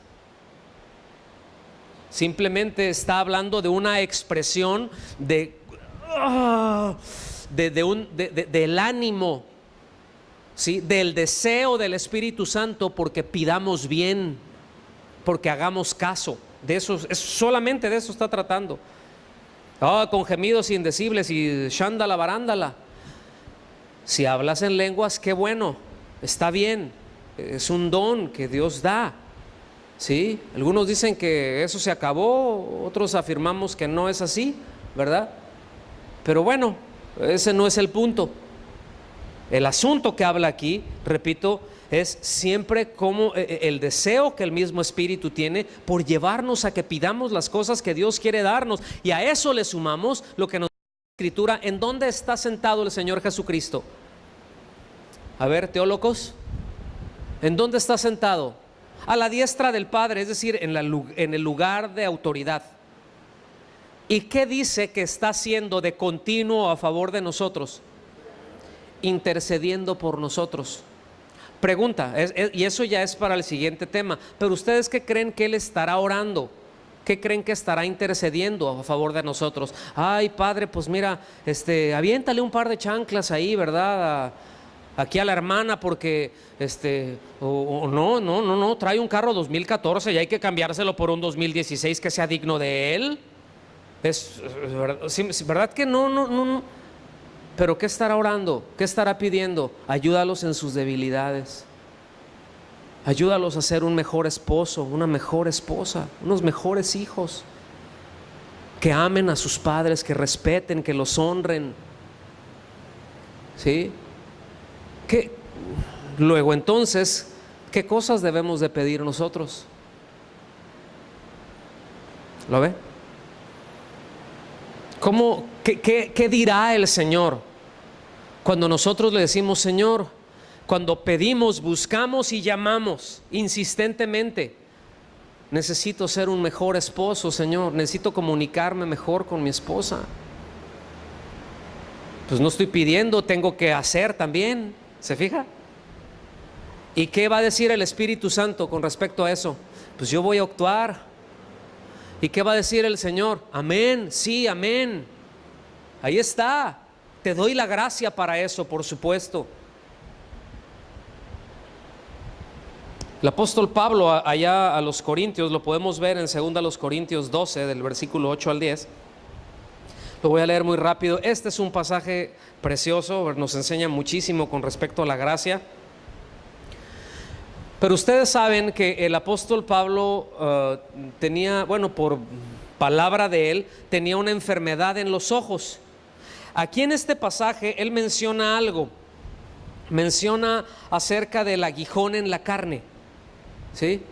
Simplemente está hablando de una expresión del ánimo, ¿sí?, del deseo del Espíritu Santo porque pidamos bien, porque hagamos caso. De eso, solamente de eso está tratando. Con gemidos indecibles y shándala barándala. Si hablas en lenguas, qué bueno, está bien, es un don que Dios da. ¿Sí? Algunos dicen que eso se acabó, otros afirmamos que no es así, ¿verdad? Pero bueno, ese no es el punto. El asunto que habla aquí, repito, es siempre como el deseo que el mismo Espíritu tiene por llevarnos a que pidamos las cosas que Dios quiere darnos, y a eso le sumamos lo que nos dice la Escritura. ¿En dónde está sentado el Señor Jesucristo? A ver, teólogos, ¿en dónde está sentado? A la diestra del Padre, es decir, en el lugar de autoridad. ¿Y qué dice que está haciendo de continuo a favor de nosotros? Intercediendo por nosotros. Pregunta, y eso ya es para el siguiente tema, pero ¿ustedes qué creen que Él estará orando? ¿Qué creen que estará intercediendo a favor de nosotros? Ay, Padre, pues mira, aviéntale un par de chanclas ahí, ¿verdad? Aquí a la hermana porque no, trae un carro 2014 y hay que cambiárselo por un 2016 que sea digno de él. Es verdad que no. Pero ¿qué estará orando? ¿Qué estará pidiendo? Ayúdalos en sus debilidades. Ayúdalos a ser un mejor esposo, una mejor esposa, unos mejores hijos, que amen a sus padres, que respeten, que los honren. ¿Sí? Luego entonces, ¿qué cosas debemos de pedir nosotros? ¿Lo ve? ¿Qué dirá el Señor cuando nosotros le decimos, Señor, cuando pedimos, buscamos y llamamos insistentemente? Necesito ser un mejor esposo, Señor, necesito comunicarme mejor con mi esposa. Pues no estoy pidiendo, tengo que hacer también. ¿Se fija? ¿Y qué va a decir el Espíritu Santo con respecto a eso? Pues yo voy a actuar. ¿Y qué va a decir el Señor? Amén, sí, amén. Ahí está. Te doy la gracia para eso, por supuesto. El apóstol Pablo allá a los Corintios, lo podemos ver en 2 Corintios 12, del versículo 8 al 10. Lo voy a leer muy rápido. Este es un pasaje precioso, nos enseña muchísimo con respecto a la gracia. Pero ustedes saben que el apóstol Pablo tenía, bueno, por palabra de él, tenía una enfermedad en los ojos. Aquí en este pasaje él menciona algo, menciona acerca del aguijón en la carne, ¿sí?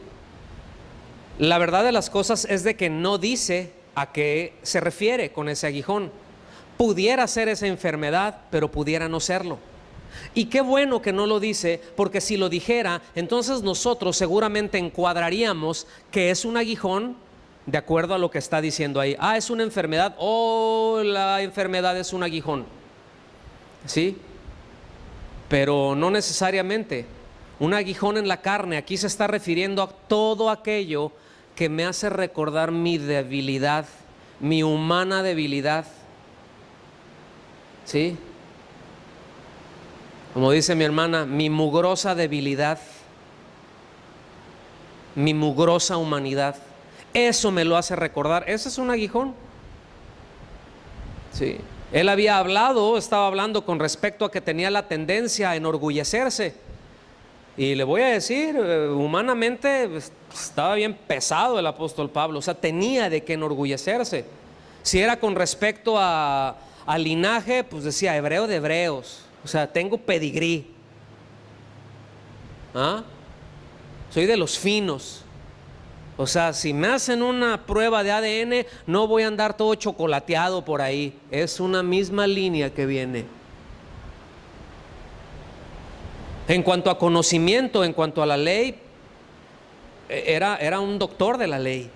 La verdad de las cosas es de que no dice a qué se refiere con ese aguijón. Pudiera ser esa enfermedad, pero pudiera no serlo. Y qué bueno que no lo dice, porque si lo dijera, entonces nosotros seguramente encuadraríamos que es un aguijón de acuerdo a lo que está diciendo ahí. Ah, es una enfermedad, la enfermedad es un aguijón, ¿sí? Pero no necesariamente. Un aguijón en la carne, aquí se está refiriendo a todo aquello que me hace recordar mi debilidad, mi humana debilidad, ¿sí? Como dice mi hermana, mi mugrosa debilidad, mi mugrosa humanidad. Eso me lo hace recordar. Ese es un aguijón, ¿sí? Él estaba hablando con respecto a que tenía la tendencia a enorgullecerse. Y le voy a decir, humanamente estaba bien pesado el apóstol Pablo, o sea, tenía de qué enorgullecerse. Si era con respecto al linaje, pues decía hebreo de hebreos, o sea, tengo pedigrí, soy de los finos. O sea, si me hacen una prueba de ADN, no voy a andar todo chocolateado por ahí. Es una misma línea que viene. En cuanto a conocimiento, en cuanto a la ley, era un doctor de la ley.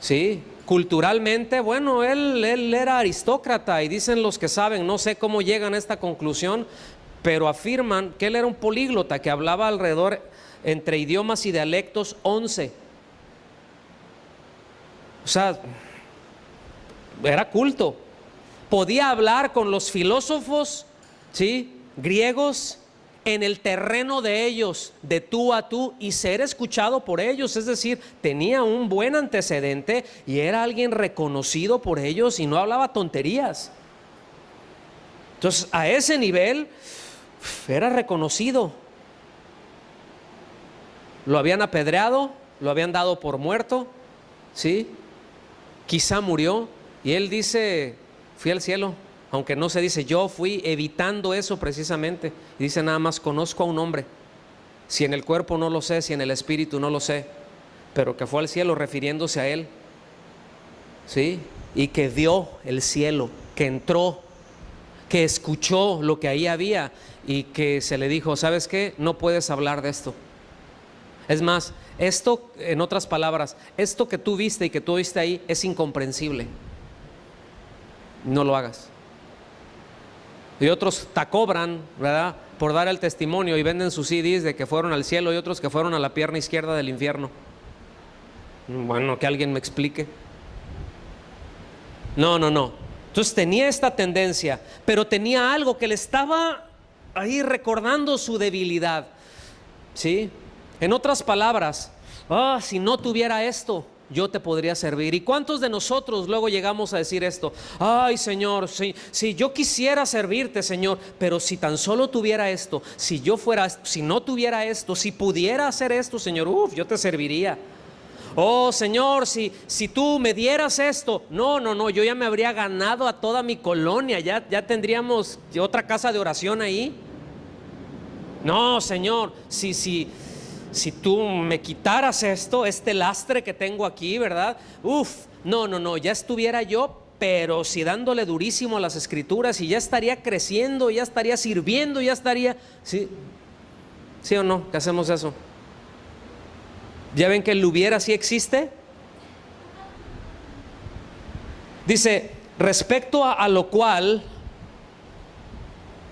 Sí, culturalmente, bueno, él era aristócrata, y dicen los que saben, no sé cómo llegan a esta conclusión, pero afirman que él era un políglota que hablaba alrededor entre idiomas y dialectos 11. O sea, era culto. Podía hablar con los filósofos, ¿sí?, griegos en el terreno de ellos, de tú a tú, y ser escuchado por ellos. Es decir, tenía un buen antecedente y era alguien reconocido por ellos y no hablaba tonterías. Entonces, a ese nivel era reconocido. Lo habían apedreado, lo habían dado por muerto, ¿sí? Quizá murió, y él dice, fui al cielo. Aunque no se dice, yo fui evitando eso precisamente. Y dice nada más, conozco a un hombre. Si en el cuerpo no lo sé, si en el espíritu no lo sé, pero que fue al cielo refiriéndose a él, ¿sí? Y que vio el cielo, que entró, que escuchó lo que ahí había, y que se le dijo, ¿sabes qué? No puedes hablar de esto. Es más, esto, en otras palabras, esto que tú viste y que tú oíste ahí es incomprensible. No lo hagas. Y otros te cobran, ¿verdad?, por dar el testimonio, y venden sus CDs de que fueron al cielo, y otros que fueron a la pierna izquierda del infierno. Bueno, que alguien me explique. No. Entonces tenía esta tendencia, pero tenía algo que le estaba ahí recordando su debilidad, ¿sí? En otras palabras, si no tuviera esto, yo te podría servir. ¿Y cuántos de nosotros luego llegamos a decir esto? Ay, Señor, si yo quisiera servirte, Señor, pero si tan solo tuviera esto, si no tuviera esto, si pudiera hacer esto, Señor, yo te serviría. Oh, Señor, si tú me dieras esto. No, yo ya me habría ganado a toda mi colonia, ya tendríamos otra casa de oración ahí. No, Señor, si tú me quitaras este lastre que tengo aquí, ¿verdad? No, ya estuviera yo, pero si dándole durísimo a las escrituras, y ya estaría creciendo, ya estaría sirviendo, ya estaría, ¿sí o no? ¿Qué hacemos eso? ¿Ya ven que el hubiera sí existe? Dice, respecto a lo cual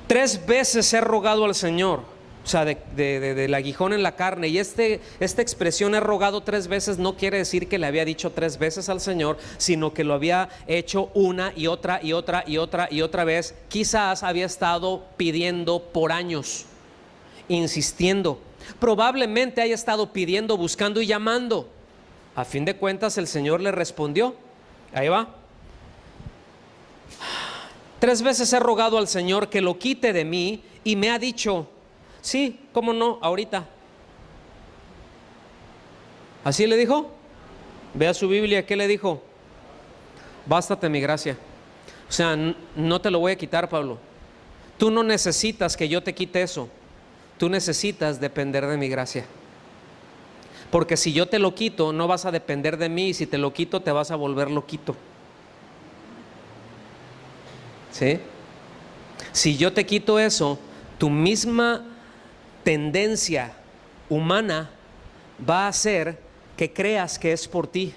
3 veces he rogado al Señor. O sea, del aguijón en la carne. Y esta expresión, he rogado 3 veces, no quiere decir que le había dicho 3 veces al Señor, sino que lo había hecho una y otra y otra y otra y otra vez. Quizás había estado pidiendo por años, insistiendo. Probablemente haya estado pidiendo, buscando y llamando. A fin de cuentas el Señor le respondió. Ahí va. 3 veces he rogado al Señor que lo quite de mí, y me ha dicho, Sí, ¿cómo no? Ahorita. ¿Así le dijo? Vea su Biblia, ¿qué le dijo? Bástate mi gracia. O sea, no te lo voy a quitar, Pablo. Tú no necesitas que yo te quite eso. Tú necesitas depender de mi gracia. Porque si yo te lo quito, no vas a depender de mí. Y si te lo quito, te vas a volver loquito. ¿Sí? Si yo te quito eso, tu misma tendencia humana va a hacer que creas que es por ti.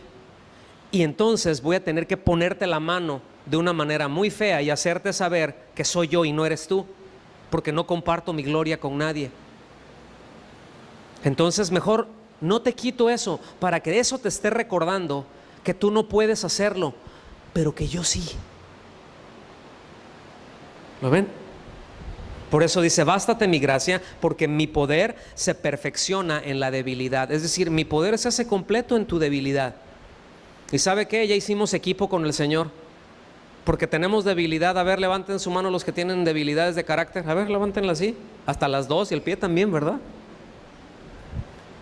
Y entonces voy a tener que ponerte la mano de una manera muy fea y hacerte saber que soy yo y no eres tú, porque no comparto mi gloria con nadie. Entonces mejor no te quito eso, para que eso te esté recordando que tú no puedes hacerlo, pero que yo sí. ¿Lo ven? Por eso dice, bástate mi gracia, porque mi poder se perfecciona en la debilidad. Es decir, mi poder se hace completo en tu debilidad. ¿Y sabe qué? Ya hicimos equipo con el Señor, porque tenemos debilidad. A ver, levanten su mano los que tienen debilidades de carácter. A ver, levántenla así, hasta las dos, y el pie también, ¿verdad?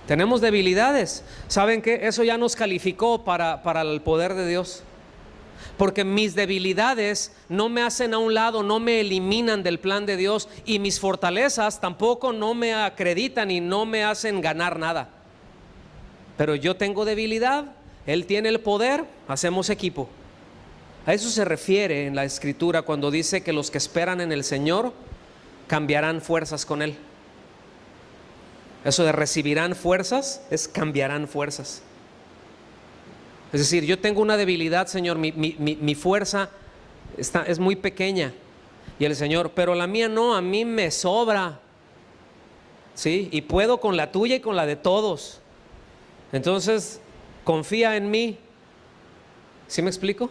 Tenemos debilidades. ¿Saben qué? Eso ya nos calificó para el poder de Dios. Porque mis debilidades no me hacen a un lado, no me eliminan del plan de Dios, y mis fortalezas tampoco no me acreditan y no me hacen ganar nada. Pero yo tengo debilidad, Él tiene el poder, hacemos equipo. A eso se refiere en la Escritura cuando dice que los que esperan en el Señor cambiarán fuerzas con Él. Eso de recibirán fuerzas es cambiarán fuerzas. Es decir, yo tengo una debilidad, Señor, mi fuerza es muy pequeña. Y el Señor, pero la mía no, a mí me sobra. ¿Sí? Y puedo con la tuya y con la de todos. Entonces, confía en mí. ¿Sí me explico?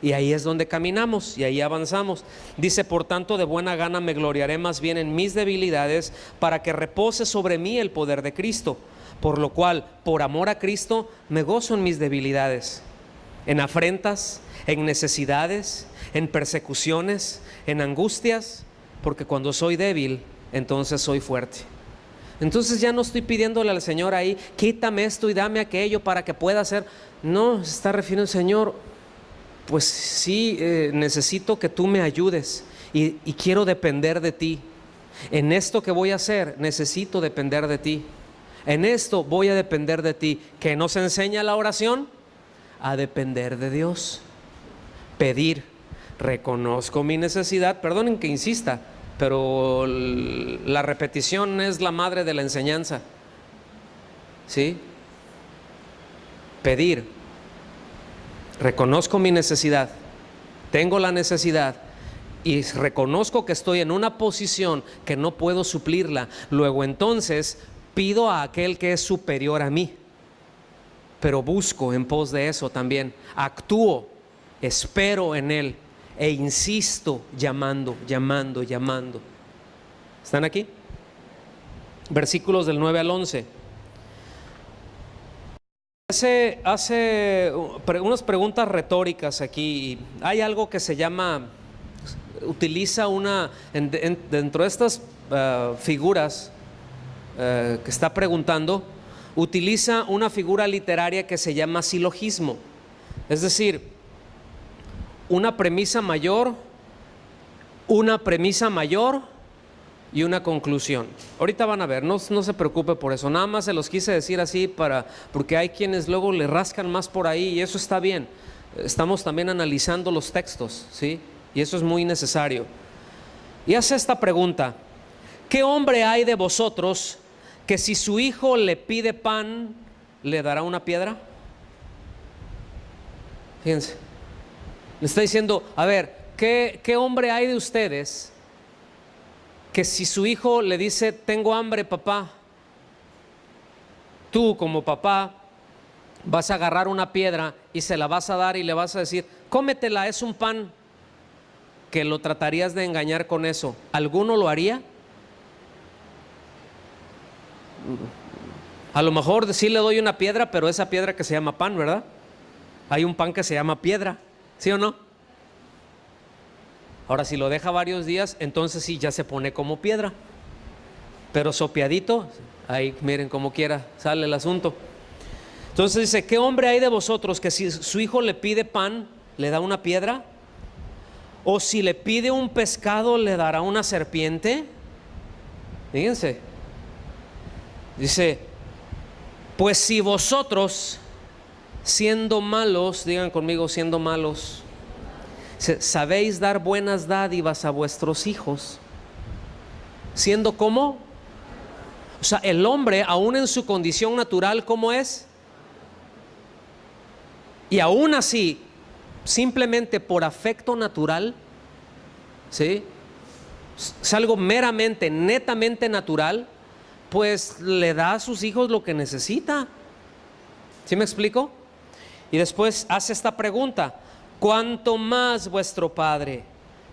Y ahí es donde caminamos y ahí avanzamos. Dice, por tanto, de buena gana me gloriaré más bien en mis debilidades, para que repose sobre mí el poder de Cristo. Por lo cual, por amor a Cristo, me gozo en mis debilidades, en afrentas, en necesidades, en persecuciones, en angustias, porque cuando soy débil, entonces soy fuerte. Entonces ya no estoy pidiéndole al Señor ahí, quítame esto y dame aquello para que pueda hacer. No, se está refiriendo, Señor, pues sí, necesito que tú me ayudes y quiero depender de ti. En esto que voy a hacer, necesito depender de ti. En esto voy a depender de ti. ¿Que nos enseña la oración? A depender de Dios. Pedir. Reconozco mi necesidad. Perdonen que insista, pero la repetición es la madre de la enseñanza. ¿Sí? Pedir. Reconozco mi necesidad. Tengo la necesidad. Y reconozco que estoy en una posición que no puedo suplirla. Luego entonces pido a aquel que es superior a mí, pero busco en pos de eso también. Actúo, espero en Él e insisto llamando. ¿Están aquí? Versículos del 9 al 11. Hace unas preguntas retóricas aquí. Hay algo que se llama, utiliza dentro de estas figuras que está preguntando, utiliza una figura literaria que se llama silogismo. Es decir, una premisa mayor y una conclusión. Ahorita van a ver, no se preocupe por eso. Nada más se los quise decir así porque hay quienes luego le rascan más por ahí, y eso está bien. Estamos también analizando los textos, ¿sí? Y eso es muy necesario. Y hace esta pregunta: ¿qué hombre hay de vosotros que si su hijo le pide pan, le dará una piedra? Fíjense, le está diciendo, a ver, ¿qué hombre hay de ustedes que si su hijo le dice, tengo hambre, papá, tú como papá vas a agarrar una piedra y se la vas a dar y le vas a decir, cómetela, es un pan? Que lo tratarías de engañar con eso. ¿Alguno lo haría? A lo mejor sí le doy una piedra, pero esa piedra que se llama pan, ¿verdad? Hay un pan que se llama piedra, ¿sí o no? Ahora, si lo deja varios días, entonces sí, ya se pone como piedra. pero sopeadito, ahí miren como quiera sale el asunto. Entonces dice, ¿qué hombre hay de vosotros que si su hijo le pide pan, le da una piedra? ¿O si le pide un pescado, le dará una serpiente? Fíjense, dice, pues si vosotros, siendo malos, digan conmigo, siendo malos, sabéis dar buenas dádivas a vuestros hijos, siendo como, o sea, el hombre aún en su condición natural, ¿cómo es? Y aún así, simplemente por afecto natural, ¿sí? Es algo meramente, netamente natural, pues le da a sus hijos lo que necesita. ¿Sí me explico? Y después hace esta pregunta: ¿cuánto más vuestro Padre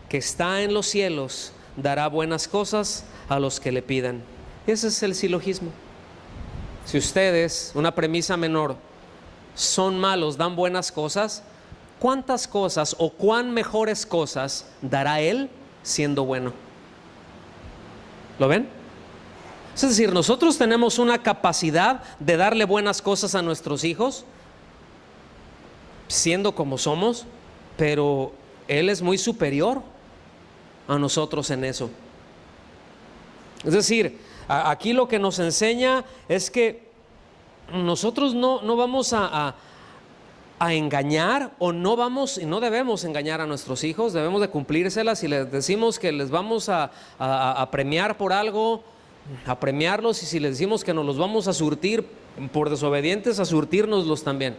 que está en los cielos dará buenas cosas a los que le pidan? Ese es el silogismo. Si ustedes, una premisa menor, son malos, dan buenas cosas, ¿cuántas cosas o cuán mejores cosas dará Él siendo bueno? ¿Lo ven? Es decir, nosotros tenemos una capacidad de darle buenas cosas a nuestros hijos, siendo como somos, pero Él es muy superior a nosotros en eso. Es decir, aquí lo que nos enseña es que nosotros no vamos a engañar, o no vamos y no debemos engañar a nuestros hijos. Debemos de cumplírselas. Si les decimos que les vamos a premiar por algo, a premiarlos, y si les decimos que nos los vamos a surtir por desobedientes, a surtirnoslos también,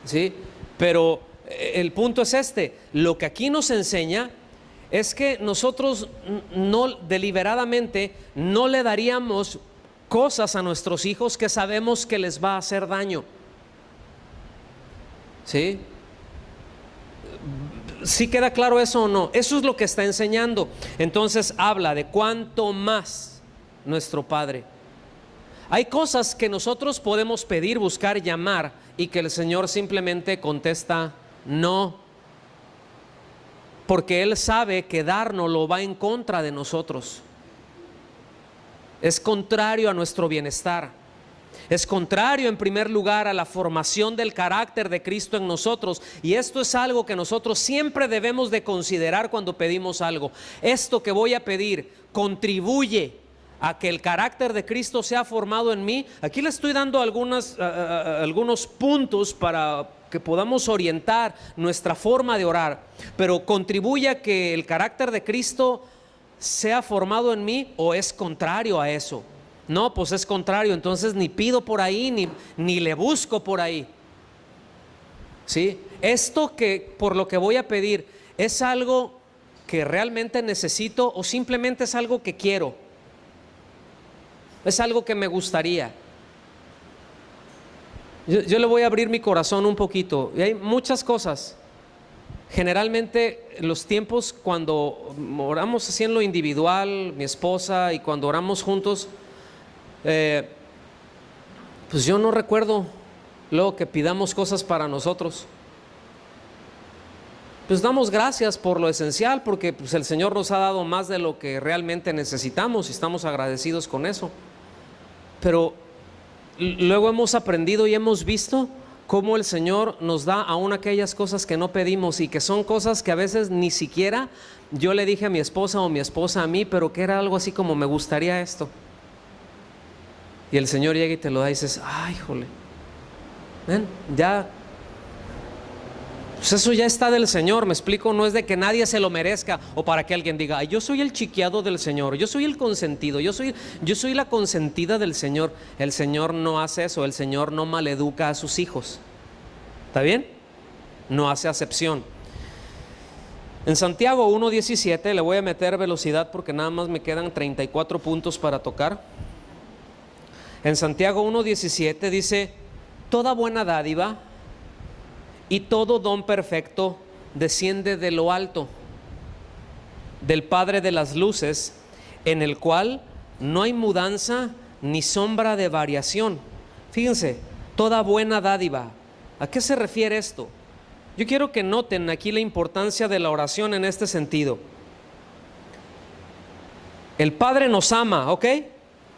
¿sí? Pero el punto es este: lo que aquí nos enseña es que nosotros no deliberadamente no le daríamos cosas a nuestros hijos que sabemos que les va a hacer daño, ¿sí? ¿Sí queda claro eso o no? Eso es lo que está enseñando. Entonces habla de cuánto más nuestro Padre. Hay cosas que nosotros podemos pedir, buscar, llamar, y que el Señor simplemente contesta no, porque Él sabe que dárnoslo va en contra de nosotros. Es contrario a nuestro bienestar. Es contrario en primer lugar a la formación del carácter de Cristo en nosotros, y esto es algo que nosotros siempre debemos de considerar cuando pedimos algo. Esto que voy a pedir contribuye a que el carácter de Cristo sea formado en mí. Aquí le estoy dando algunos puntos para que podamos orientar nuestra forma de orar, pero contribuye a que el carácter de Cristo sea formado en mí, o es contrario a eso. No, pues es contrario, entonces ni pido por ahí, ni le busco por ahí, ¿sí? Esto que por lo que voy a pedir, ¿es algo que realmente necesito, o simplemente es algo que quiero? Es algo que me gustaría. Yo le voy a abrir mi corazón un poquito, y hay muchas cosas. Generalmente los tiempos cuando oramos así en lo individual, mi esposa, y cuando oramos juntos, pues yo no recuerdo luego que pidamos cosas para nosotros. Pues damos gracias por lo esencial, porque pues el Señor nos ha dado más de lo que realmente necesitamos y estamos agradecidos con eso. Pero luego hemos aprendido y hemos visto cómo el Señor nos da aún aquellas cosas que no pedimos, y que son cosas que a veces ni siquiera yo le dije a mi esposa o mi esposa a mí, pero que era algo así como: me gustaría esto. Y el Señor llega y te lo da y dices: ay, jole, ven, ya, pues eso ya está del Señor, me explico. No es de que nadie se lo merezca, o para que alguien diga: ay, yo soy el chiqueado del Señor, yo soy el consentido, yo soy la consentida del Señor. El Señor no hace eso. El Señor no maleduca a sus hijos. ¿Está bien? No hace acepción. En Santiago 1:17, le voy a meter velocidad porque nada más me quedan 34 puntos para tocar. En Santiago 1:17 dice: toda buena dádiva y todo don perfecto desciende de lo alto, del Padre de las luces, en el cual no hay mudanza ni sombra de variación. Fíjense, toda buena dádiva. ¿A qué se refiere esto? Yo quiero que noten aquí la importancia de la oración en este sentido. El Padre nos ama, ¿ok?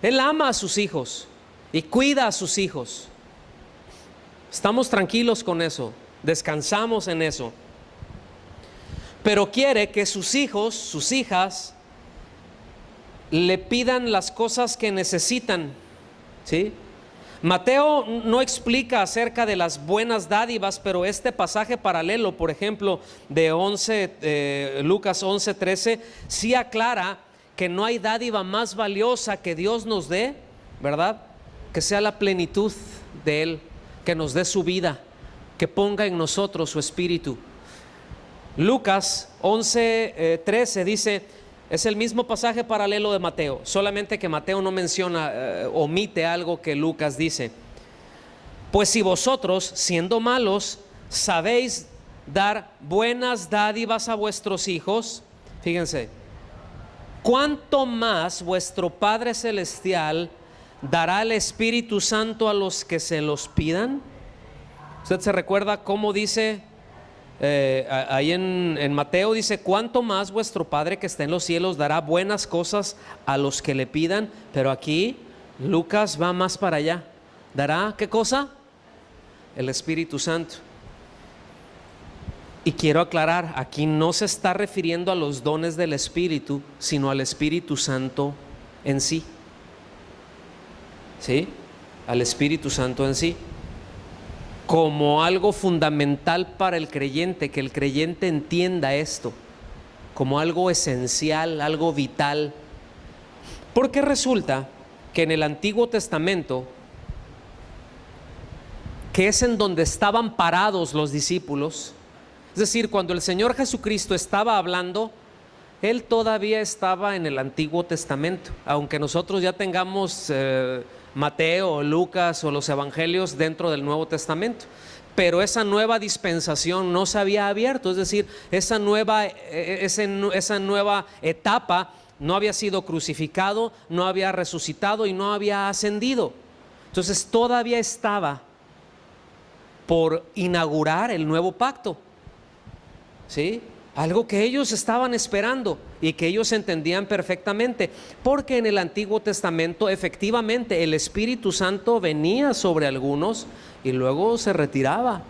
Él ama a sus hijos y cuida a sus hijos. Estamos tranquilos con eso, descansamos en eso. Pero quiere que sus hijos, sus hijas, le pidan las cosas que necesitan, ¿sí? Mateo no explica acerca de las buenas dádivas, pero este pasaje paralelo, por ejemplo, de Lucas 11:13, sí aclara que no hay dádiva más valiosa que Dios nos dé, ¿verdad? Que sea la plenitud de Él, que nos dé su vida, que ponga en nosotros su espíritu. Lucas 11:13 dice, es el mismo pasaje paralelo de Mateo, solamente que Mateo no menciona, omite algo que Lucas dice. Pues si vosotros, siendo malos, sabéis dar buenas dádivas a vuestros hijos, fíjense, ¿cuánto más vuestro Padre Celestial dará el Espíritu Santo a los que se los pidan? ¿Usted se recuerda cómo dice ahí en Mateo? Dice, ¿cuánto más vuestro Padre que está en los cielos dará buenas cosas a los que le pidan? Pero aquí Lucas va más para allá. ¿Dará qué cosa? El Espíritu Santo. Y quiero aclarar, aquí no se está refiriendo a los dones del Espíritu, sino al Espíritu Santo en sí. ¿Sí? Al Espíritu Santo en sí, como algo fundamental para el creyente, que el creyente entienda esto como algo esencial, algo vital. Porque resulta que en el Antiguo Testamento, que es en donde estaban parados los discípulos, es decir, cuando el Señor Jesucristo estaba hablando, Él todavía estaba en el Antiguo Testamento, aunque nosotros ya tengamos Mateo o Lucas o los evangelios dentro del Nuevo Testamento, pero esa nueva dispensación no se había abierto, es decir, esa nueva etapa no había sido crucificado, no había resucitado y no había ascendido. Entonces todavía estaba por inaugurar el nuevo pacto, ¿sí? Algo que ellos estaban esperando y que ellos entendían perfectamente, porque en el Antiguo Testamento efectivamente el Espíritu Santo venía sobre algunos y luego se retiraba,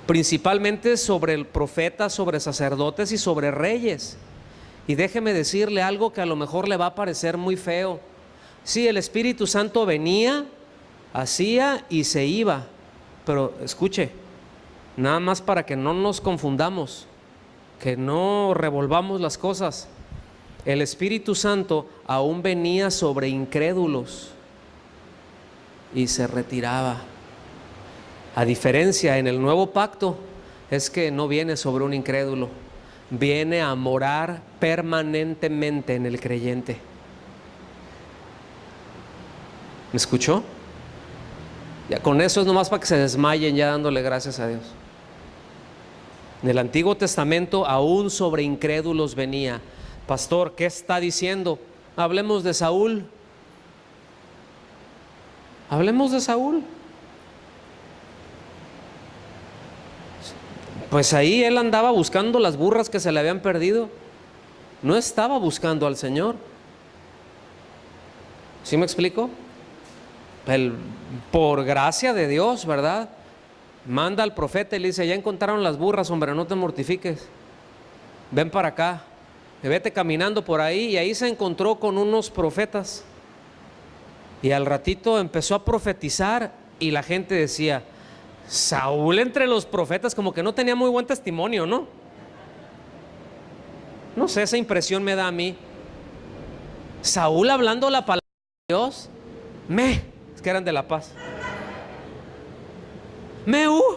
principalmente sobre profetas, sobre sacerdotes y sobre reyes. Y déjeme decirle algo que a lo mejor le va a parecer muy feo. Sí, el Espíritu Santo venía, hacía y se iba, pero escuche, nada más para que no nos confundamos, que no revolvamos las cosas. El Espíritu Santo aún venía sobre incrédulos y se retiraba. A diferencia en el nuevo pacto es que no viene sobre un incrédulo, viene a morar permanentemente en el creyente. ¿Me escuchó? Ya con eso es nomás para que se desmayen ya dándole gracias a Dios. En el Antiguo Testamento aún sobre incrédulos venía. Pastor, ¿qué está diciendo? Hablemos de Saúl. Hablemos de Saúl. Pues ahí él andaba buscando las burras que se le habían perdido. No estaba buscando al Señor. ¿Sí me explico? Por gracia de Dios, ¿verdad? Manda al profeta y le dice, ya encontraron las burras, hombre, no te mortifiques, ven para acá. Y vete caminando por ahí. Y ahí se encontró con unos profetas y al ratito empezó a profetizar y la gente decía, Saúl entre los profetas como que no tenía muy buen testimonio, ¿no? No sé, esa impresión me da a mí. Saúl hablando la palabra de Dios, es que eran de La Paz.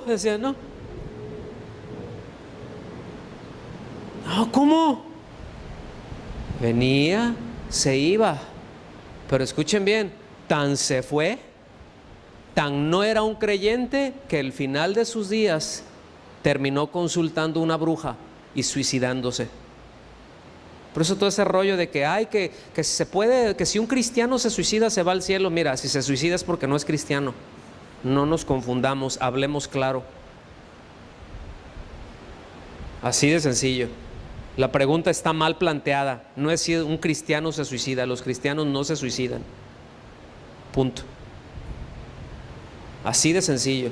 Decía, no. No, ¿cómo? Venía, se iba. Pero escuchen bien, tan se fue, tan no era un creyente, que el final de sus días terminó consultando una bruja y suicidándose. Por eso todo ese rollo de que se puede, que si un cristiano se suicida se va al cielo. Mira, si se suicida es porque no es cristiano. No nos confundamos, hablemos claro. Así de sencillo. La pregunta está mal planteada. No es si un cristiano se suicida, los cristianos no se suicidan. Punto. Así de sencillo.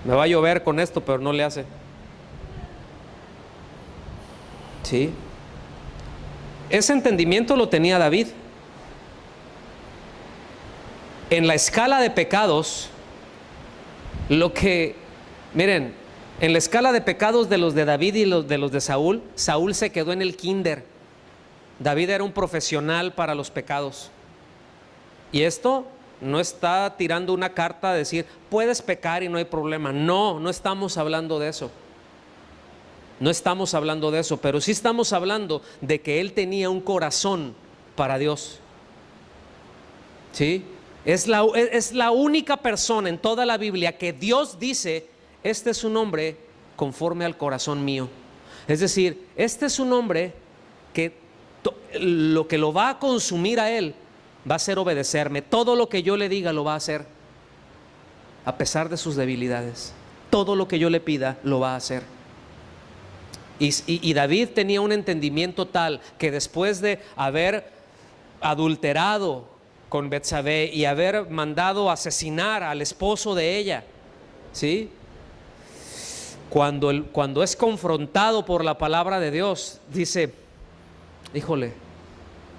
Me va a llover con esto, pero no le hace. ¿Sí? Ese entendimiento lo tenía David. En la escala de pecados, miren, en la escala de pecados de los de David y de los de Saúl, Saúl se quedó en el kinder. David era un profesional para los pecados. Y esto no está tirando una carta a decir, puedes pecar y no hay problema. No, no estamos hablando de eso. No estamos hablando de eso, pero sí estamos hablando de que él tenía un corazón para Dios. ¿Sí? Es la única persona en toda la Biblia que Dios dice, este es un hombre conforme al corazón mío. Es decir, este es un hombre que lo que lo va a consumir a él va a ser obedecerme. Todo lo que yo le diga lo va a hacer, a pesar de sus debilidades. Todo lo que yo le pida lo va a hacer. Y David tenía un entendimiento tal que después de haber adulterado con Betsabé y haber mandado asesinar al esposo de ella, ¿sí? Cuando es confrontado por la palabra de Dios, dice, híjole,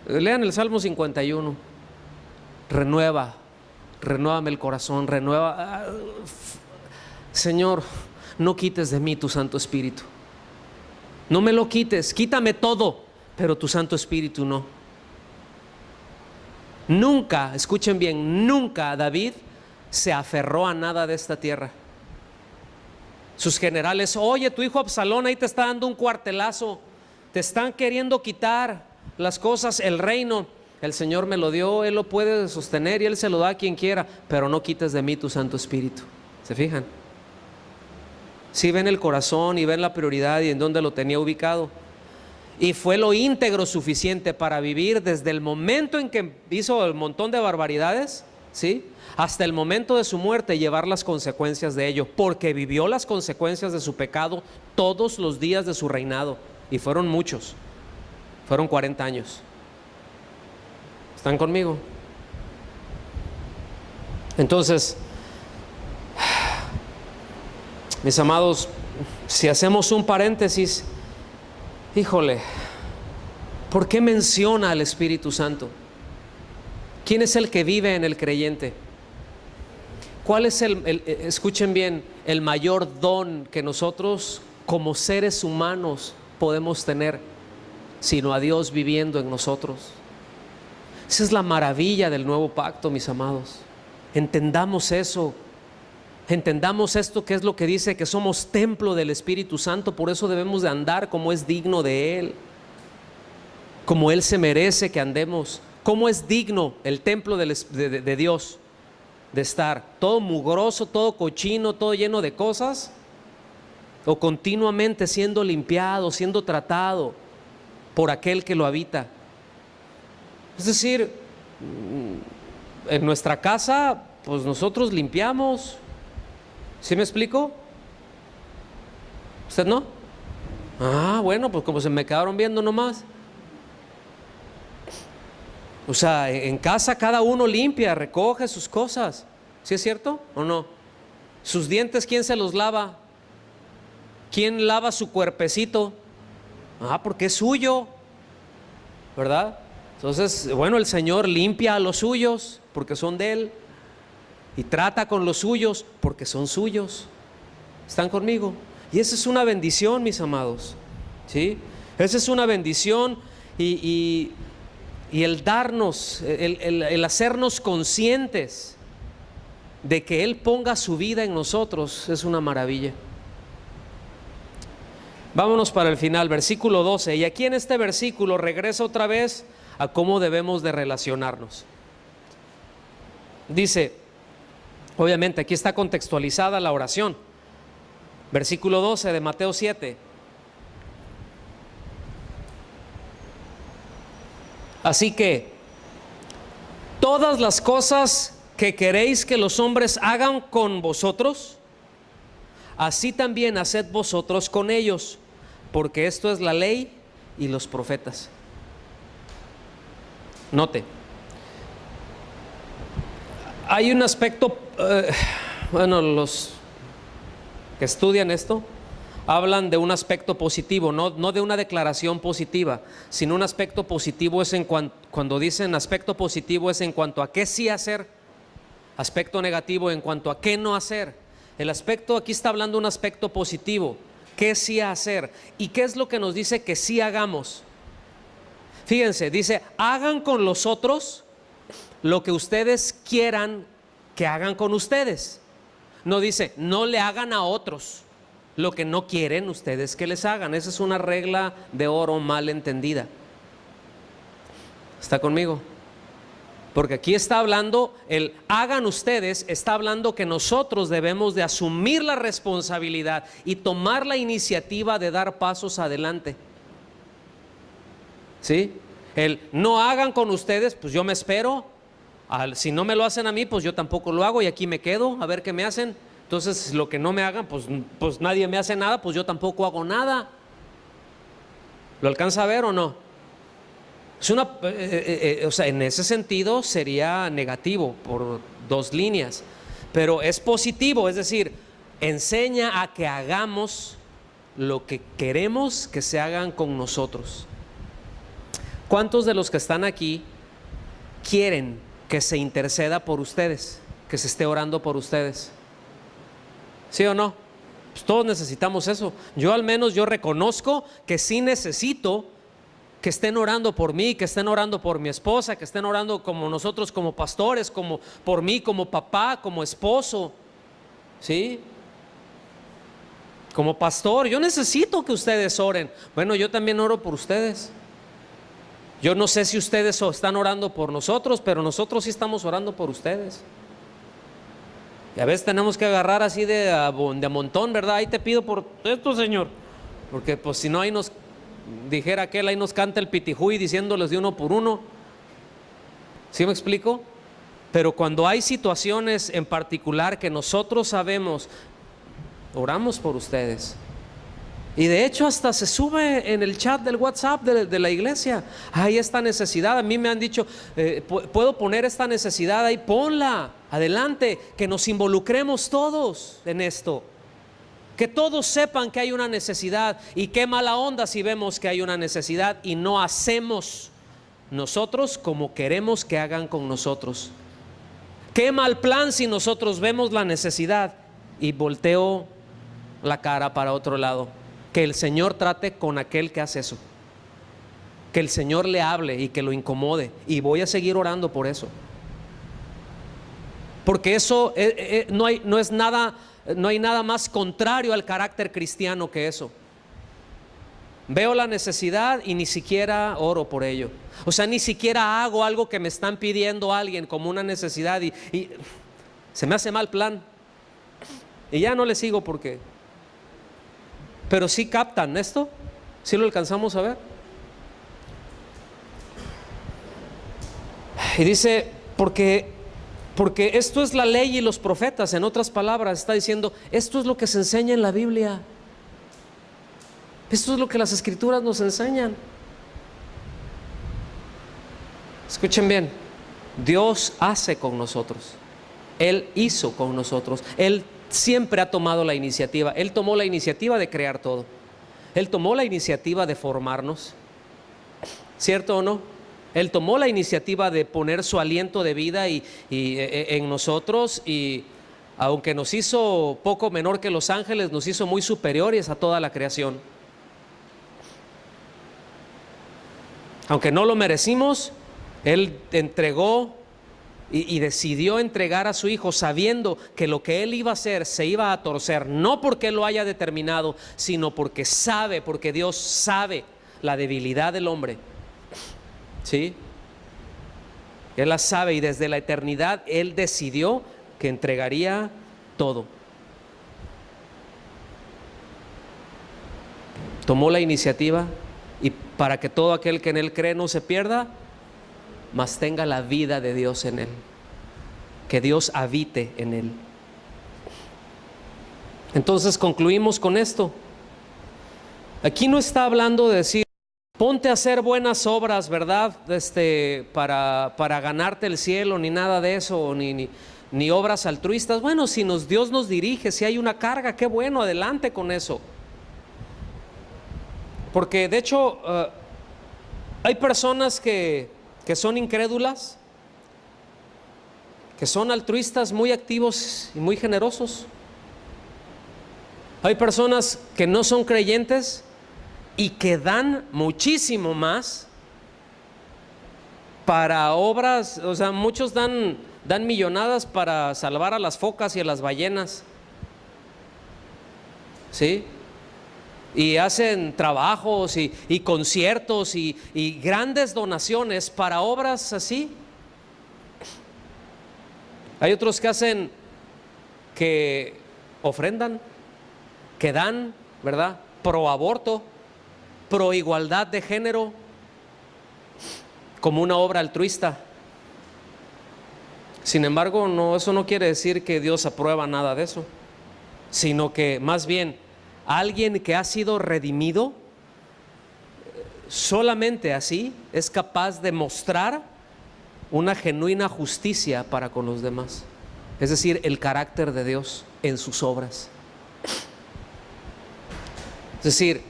lean el Salmo 51, renuévame el corazón, Señor, no quites de mí tu Santo Espíritu. No me lo quites, quítame todo, pero tu Santo Espíritu no. Nunca, escuchen bien, nunca David se aferró a nada de esta tierra. Sus generales, oye, tu hijo Absalón ahí te está dando un cuartelazo, te están queriendo quitar las cosas, el reino. El Señor me lo dio, Él lo puede sostener y Él se lo da a quien quiera, pero no quites de mí tu Santo Espíritu. ¿Se fijan? Sí ven el corazón y ven la prioridad y en dónde lo tenía ubicado. Y fue lo íntegro suficiente para vivir desde el momento en que hizo el montón de barbaridades, ¿sí?, hasta el momento de su muerte, llevar las consecuencias de ello, porque vivió las consecuencias de su pecado todos los días de su reinado, y fueron muchos, fueron 40 años. ¿Están conmigo? Entonces, mis amados, si hacemos un paréntesis, híjole, ¿por qué menciona al Espíritu Santo? ¿Quién es el que vive en el creyente? ¿Cuál es escuchen bien, el mayor don que nosotros como seres humanos podemos tener, sino a Dios viviendo en nosotros? Esa es la maravilla del nuevo pacto, mis amados. Entendamos eso. Entendamos esto, que es lo que dice, que somos templo del Espíritu Santo. Por eso debemos de andar como es digno de Él, como Él se merece que andemos. ¿Cómo es digno el templo de Dios de estar? ¿Todo mugroso, todo cochino, todo lleno de cosas? ¿O continuamente siendo limpiado, siendo tratado por aquel que lo habita? Es decir, en nuestra casa, pues nosotros limpiamos. ¿Sí me explico? ¿Usted no? Ah, bueno, pues como se me quedaron viendo nomás. O sea, en casa cada uno limpia, recoge sus cosas. ¿Sí es cierto o no? Sus dientes, ¿quién se los lava? ¿Quién lava su cuerpecito? Ah, porque es suyo, ¿verdad? Entonces, bueno, el Señor limpia a los suyos porque son de Él, y trata con los suyos porque son suyos. ¿Están conmigo? Y esa es una bendición, mis amados, ¿sí? Esa es una bendición, y el darnos, el hacernos conscientes de que Él ponga su vida en nosotros es una maravilla. Vámonos para el final, versículo 12. Y aquí en este versículo regresa otra vez a cómo debemos de relacionarnos. Dice, obviamente aquí está contextualizada la oración. Versículo 12 de Mateo 7. Así que todas las cosas que queréis que los hombres hagan con vosotros, así también haced vosotros con ellos, porque esto es la ley y los profetas. Note, Hay un aspecto, bueno, los que estudian esto hablan de un aspecto positivo, no de una declaración positiva, sino un aspecto positivo es cuando dicen aspecto positivo es en cuanto a qué sí hacer, aspecto negativo en cuanto a qué no hacer. El aspecto, aquí está hablando un aspecto positivo, qué sí hacer. ¿Y qué es lo que nos dice que sí hagamos? Fíjense, dice, hagan con los otros lo que ustedes quieran que hagan con ustedes. No dice, no le hagan a otros lo que no quieren ustedes que les hagan. Esa es una regla de oro mal entendida. ¿Está conmigo? Porque aquí está hablando, el hagan ustedes, está hablando que nosotros debemos de asumir la responsabilidad y tomar la iniciativa de dar pasos adelante. ¿Sí? El no hagan con ustedes, pues yo me espero. Si no me lo hacen a mí, pues yo tampoco lo hago y aquí me quedo a ver qué me hacen. Entonces lo que no me hagan, pues nadie me hace nada, pues yo tampoco hago nada. ¿Lo alcanza a ver o no? Es o sea, en ese sentido sería negativo por dos líneas, pero es positivo, es decir, enseña a que hagamos lo que queremos que se hagan con nosotros. ¿Cuántos de los que están aquí quieren que se interceda por ustedes, que se esté orando por ustedes? ¿Sí o no? Pues todos necesitamos eso. Yo al menos yo reconozco que sí necesito que estén orando por mí, que estén orando por mi esposa, que estén orando como nosotros como pastores, como por mí como papá, como esposo, ¿sí? Como pastor, yo necesito que ustedes oren. Bueno, yo también oro por ustedes. Yo no sé si ustedes están orando por nosotros, pero nosotros sí estamos orando por ustedes. Y a veces tenemos que agarrar así de a montón, ¿verdad? Ahí te pido por esto, Señor. Porque pues si no, ahí nos, dijera aquel, ahí nos canta el pitijuy diciéndoles de uno por uno. ¿Sí me explico? Pero cuando hay situaciones en particular que nosotros sabemos, oramos por ustedes. Y de hecho hasta se sube en el chat del WhatsApp de la iglesia. Hay esta necesidad, a mí me han dicho, puedo poner esta necesidad ahí, ponla, adelante, que nos involucremos todos en esto. Que todos sepan que hay una necesidad. Y qué mala onda si vemos que hay una necesidad y no hacemos nosotros como queremos que hagan con nosotros. Qué mal plan si nosotros vemos la necesidad y volteo la cara para otro lado. Que el Señor trate con aquel que hace eso. Que el Señor le hable y que lo incomode. Y voy a seguir orando por eso. Porque eso no hay nada más contrario al carácter cristiano que eso. Veo la necesidad y ni siquiera oro por ello. O sea, ni siquiera hago algo que me están pidiendo alguien como una necesidad y se me hace mal plan. Y ya no le sigo porque... Pero sí captan esto, sí lo alcanzamos a ver. Y dice, porque esto es la ley y los profetas. En otras palabras está diciendo, esto es lo que se enseña en la Biblia. Esto es lo que las escrituras nos enseñan. Escuchen bien, Dios hace con nosotros. Él hizo con nosotros. Él siempre ha tomado la iniciativa. Él tomó la iniciativa de crear todo. Él tomó la iniciativa de formarnos. ¿Cierto o no? Él tomó la iniciativa de poner su aliento de vida en nosotros, y aunque nos hizo poco menor que los ángeles, nos hizo muy superiores a toda la creación. Aunque no lo merecimos, Él entregó y decidió entregar a su Hijo sabiendo que lo que Él iba a hacer se iba a torcer, no porque Él lo haya determinado, sino porque Dios sabe la debilidad del hombre. ¿Sí? Él la sabe, y desde la eternidad Él decidió que entregaría todo. Tomó la iniciativa, y para que todo aquel que en Él cree no se pierda, mas tenga la vida de Dios en Él. Que Dios habite en Él. Entonces concluimos con esto. Aquí no está hablando de decir, ponte a hacer buenas obras, ¿verdad? Para ganarte el cielo, ni nada de eso, ni obras altruistas. Bueno, si Dios nos dirige, si hay una carga, qué bueno, adelante con eso. Porque de hecho hay personas que son incrédulas, que son altruistas muy activos y muy generosos. Hay personas que no son creyentes y que dan muchísimo más para obras. O sea, muchos dan millonadas para salvar a las focas y a las ballenas, ¿sí? Y hacen trabajos y conciertos y grandes donaciones para obras así. Hay otros que ofrendan, que dan, ¿verdad?, pro aborto, pro igualdad de género, como una obra altruista. Sin embargo, eso no quiere decir que Dios aprueba nada de eso, sino que más bien alguien que ha sido redimido, solamente así es capaz de mostrar una genuina justicia para con los demás, es decir, el carácter de Dios en sus obras. Es decir,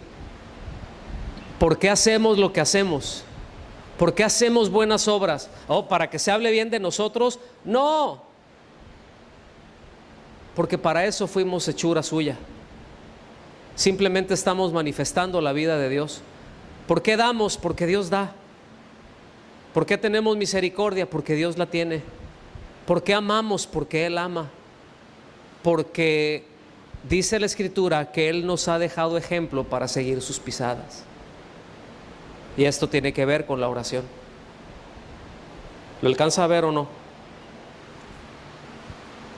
¿por qué hacemos lo que hacemos? ¿Por qué hacemos buenas obras? ¿Para que se hable bien de nosotros? No, porque para eso fuimos hechura suya. Simplemente estamos manifestando la vida de Dios. ¿Por qué damos? Porque Dios da. ¿Por qué tenemos misericordia? Porque Dios la tiene. ¿Por qué amamos? Porque Él ama. Porque dice la Escritura que Él nos ha dejado ejemplo para seguir sus pisadas. Y esto tiene que ver con la oración. ¿Lo alcanza a ver o no?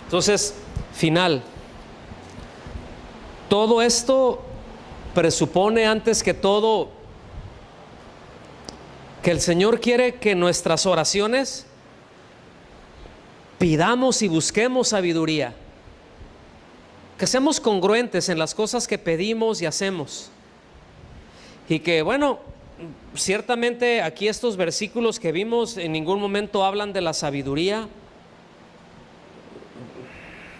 Entonces, final. Todo esto presupone antes que todo que el Señor quiere que nuestras oraciones pidamos y busquemos sabiduría, que seamos congruentes en las cosas que pedimos y hacemos, y que bueno, ciertamente aquí estos versículos que vimos en ningún momento hablan de la sabiduría,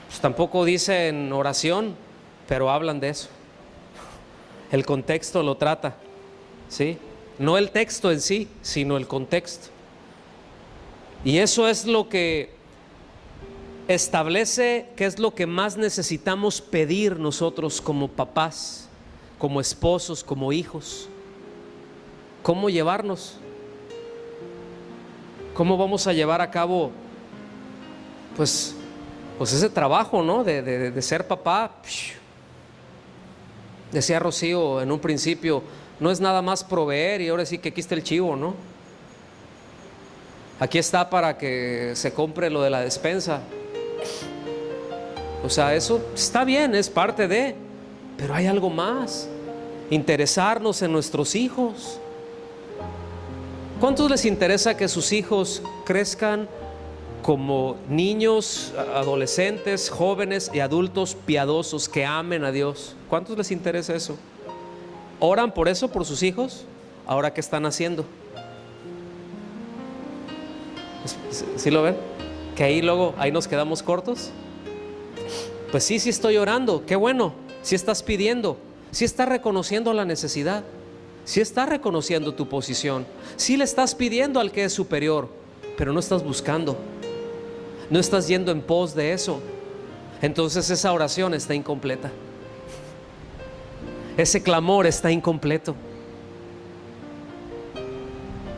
pues tampoco dicen oración, pero hablan de eso. El contexto lo trata, ¿sí? No el texto en sí, sino el contexto. Y eso es lo que establece qué es lo que más necesitamos pedir nosotros como papás, como esposos, como hijos. ¿Cómo llevarnos? ¿Cómo vamos a llevar a cabo pues ese trabajo, ¿no? de ser papá? Decía Rocío en un principio, no es nada más proveer y ahora sí que aquí está el chivo, ¿no? Aquí está para que se compre lo de la despensa. O sea, eso está bien, es parte de, pero hay algo más. Interesarnos en nuestros hijos. ¿Cuántos les interesa que sus hijos crezcan como niños, adolescentes, jóvenes y adultos piadosos que amen a Dios? ¿Cuántos les interesa eso? ¿Oran por eso, por sus hijos? ¿Ahora qué están haciendo? ¿Sí lo ven? Que ahí nos quedamos cortos. Pues sí estoy orando, qué bueno. Sí estás pidiendo, sí estás reconociendo la necesidad, sí estás reconociendo tu posición, sí le estás pidiendo al que es superior, pero no estás buscando, no estás yendo en pos de eso. Entonces esa oración está incompleta, ese clamor está incompleto.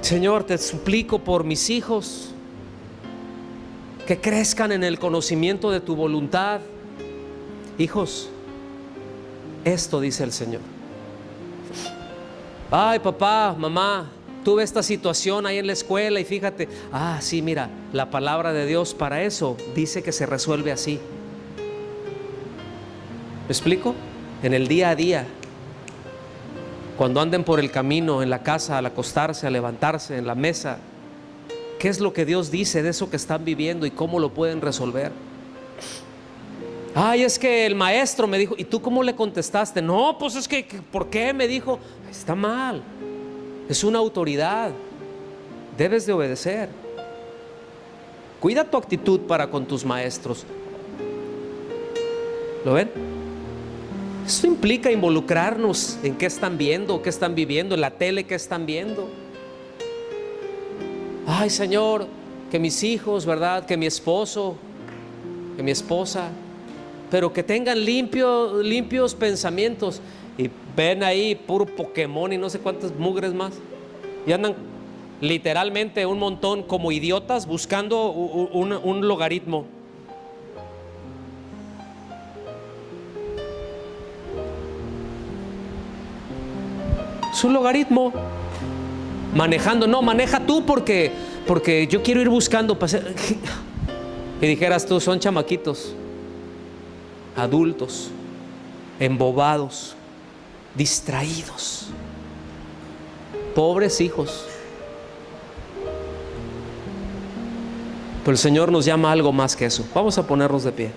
Señor, te suplico por mis hijos, que crezcan en el conocimiento de tu voluntad. Hijos, esto dice el Señor. Ay, papá, mamá, tuve esta situación ahí en la escuela y fíjate, sí, mira, la palabra de Dios para eso dice que se resuelve así. ¿Me explico? En el día a día, cuando anden por el camino, en la casa, al acostarse, al levantarse, en la mesa, ¿qué es lo que Dios dice de eso que están viviendo y cómo lo pueden resolver? Ay, es que el maestro me dijo, ¿y tú cómo le contestaste? No, pues es que ¿por qué me dijo? Está mal, es una autoridad, debes de obedecer. Cuida tu actitud para con tus maestros. ¿Lo ven? Esto implica involucrarnos en qué están viendo, qué están viviendo, en la tele que están viendo. Ay, Señor, que mis hijos, ¿verdad? Que mi esposo, que mi esposa, pero que tengan limpios pensamientos. Y ven ahí puro Pokémon y no sé cuántas mugres más. Y andan literalmente un montón como idiotas buscando un logaritmo. Es un logaritmo. Manejando, no, maneja tú porque yo quiero ir buscando. Y dijeras tú, son chamaquitos, adultos, embobados, distraídos, pobres hijos. Pero el Señor nos llama a algo más que eso. Vamos a ponernos de pie.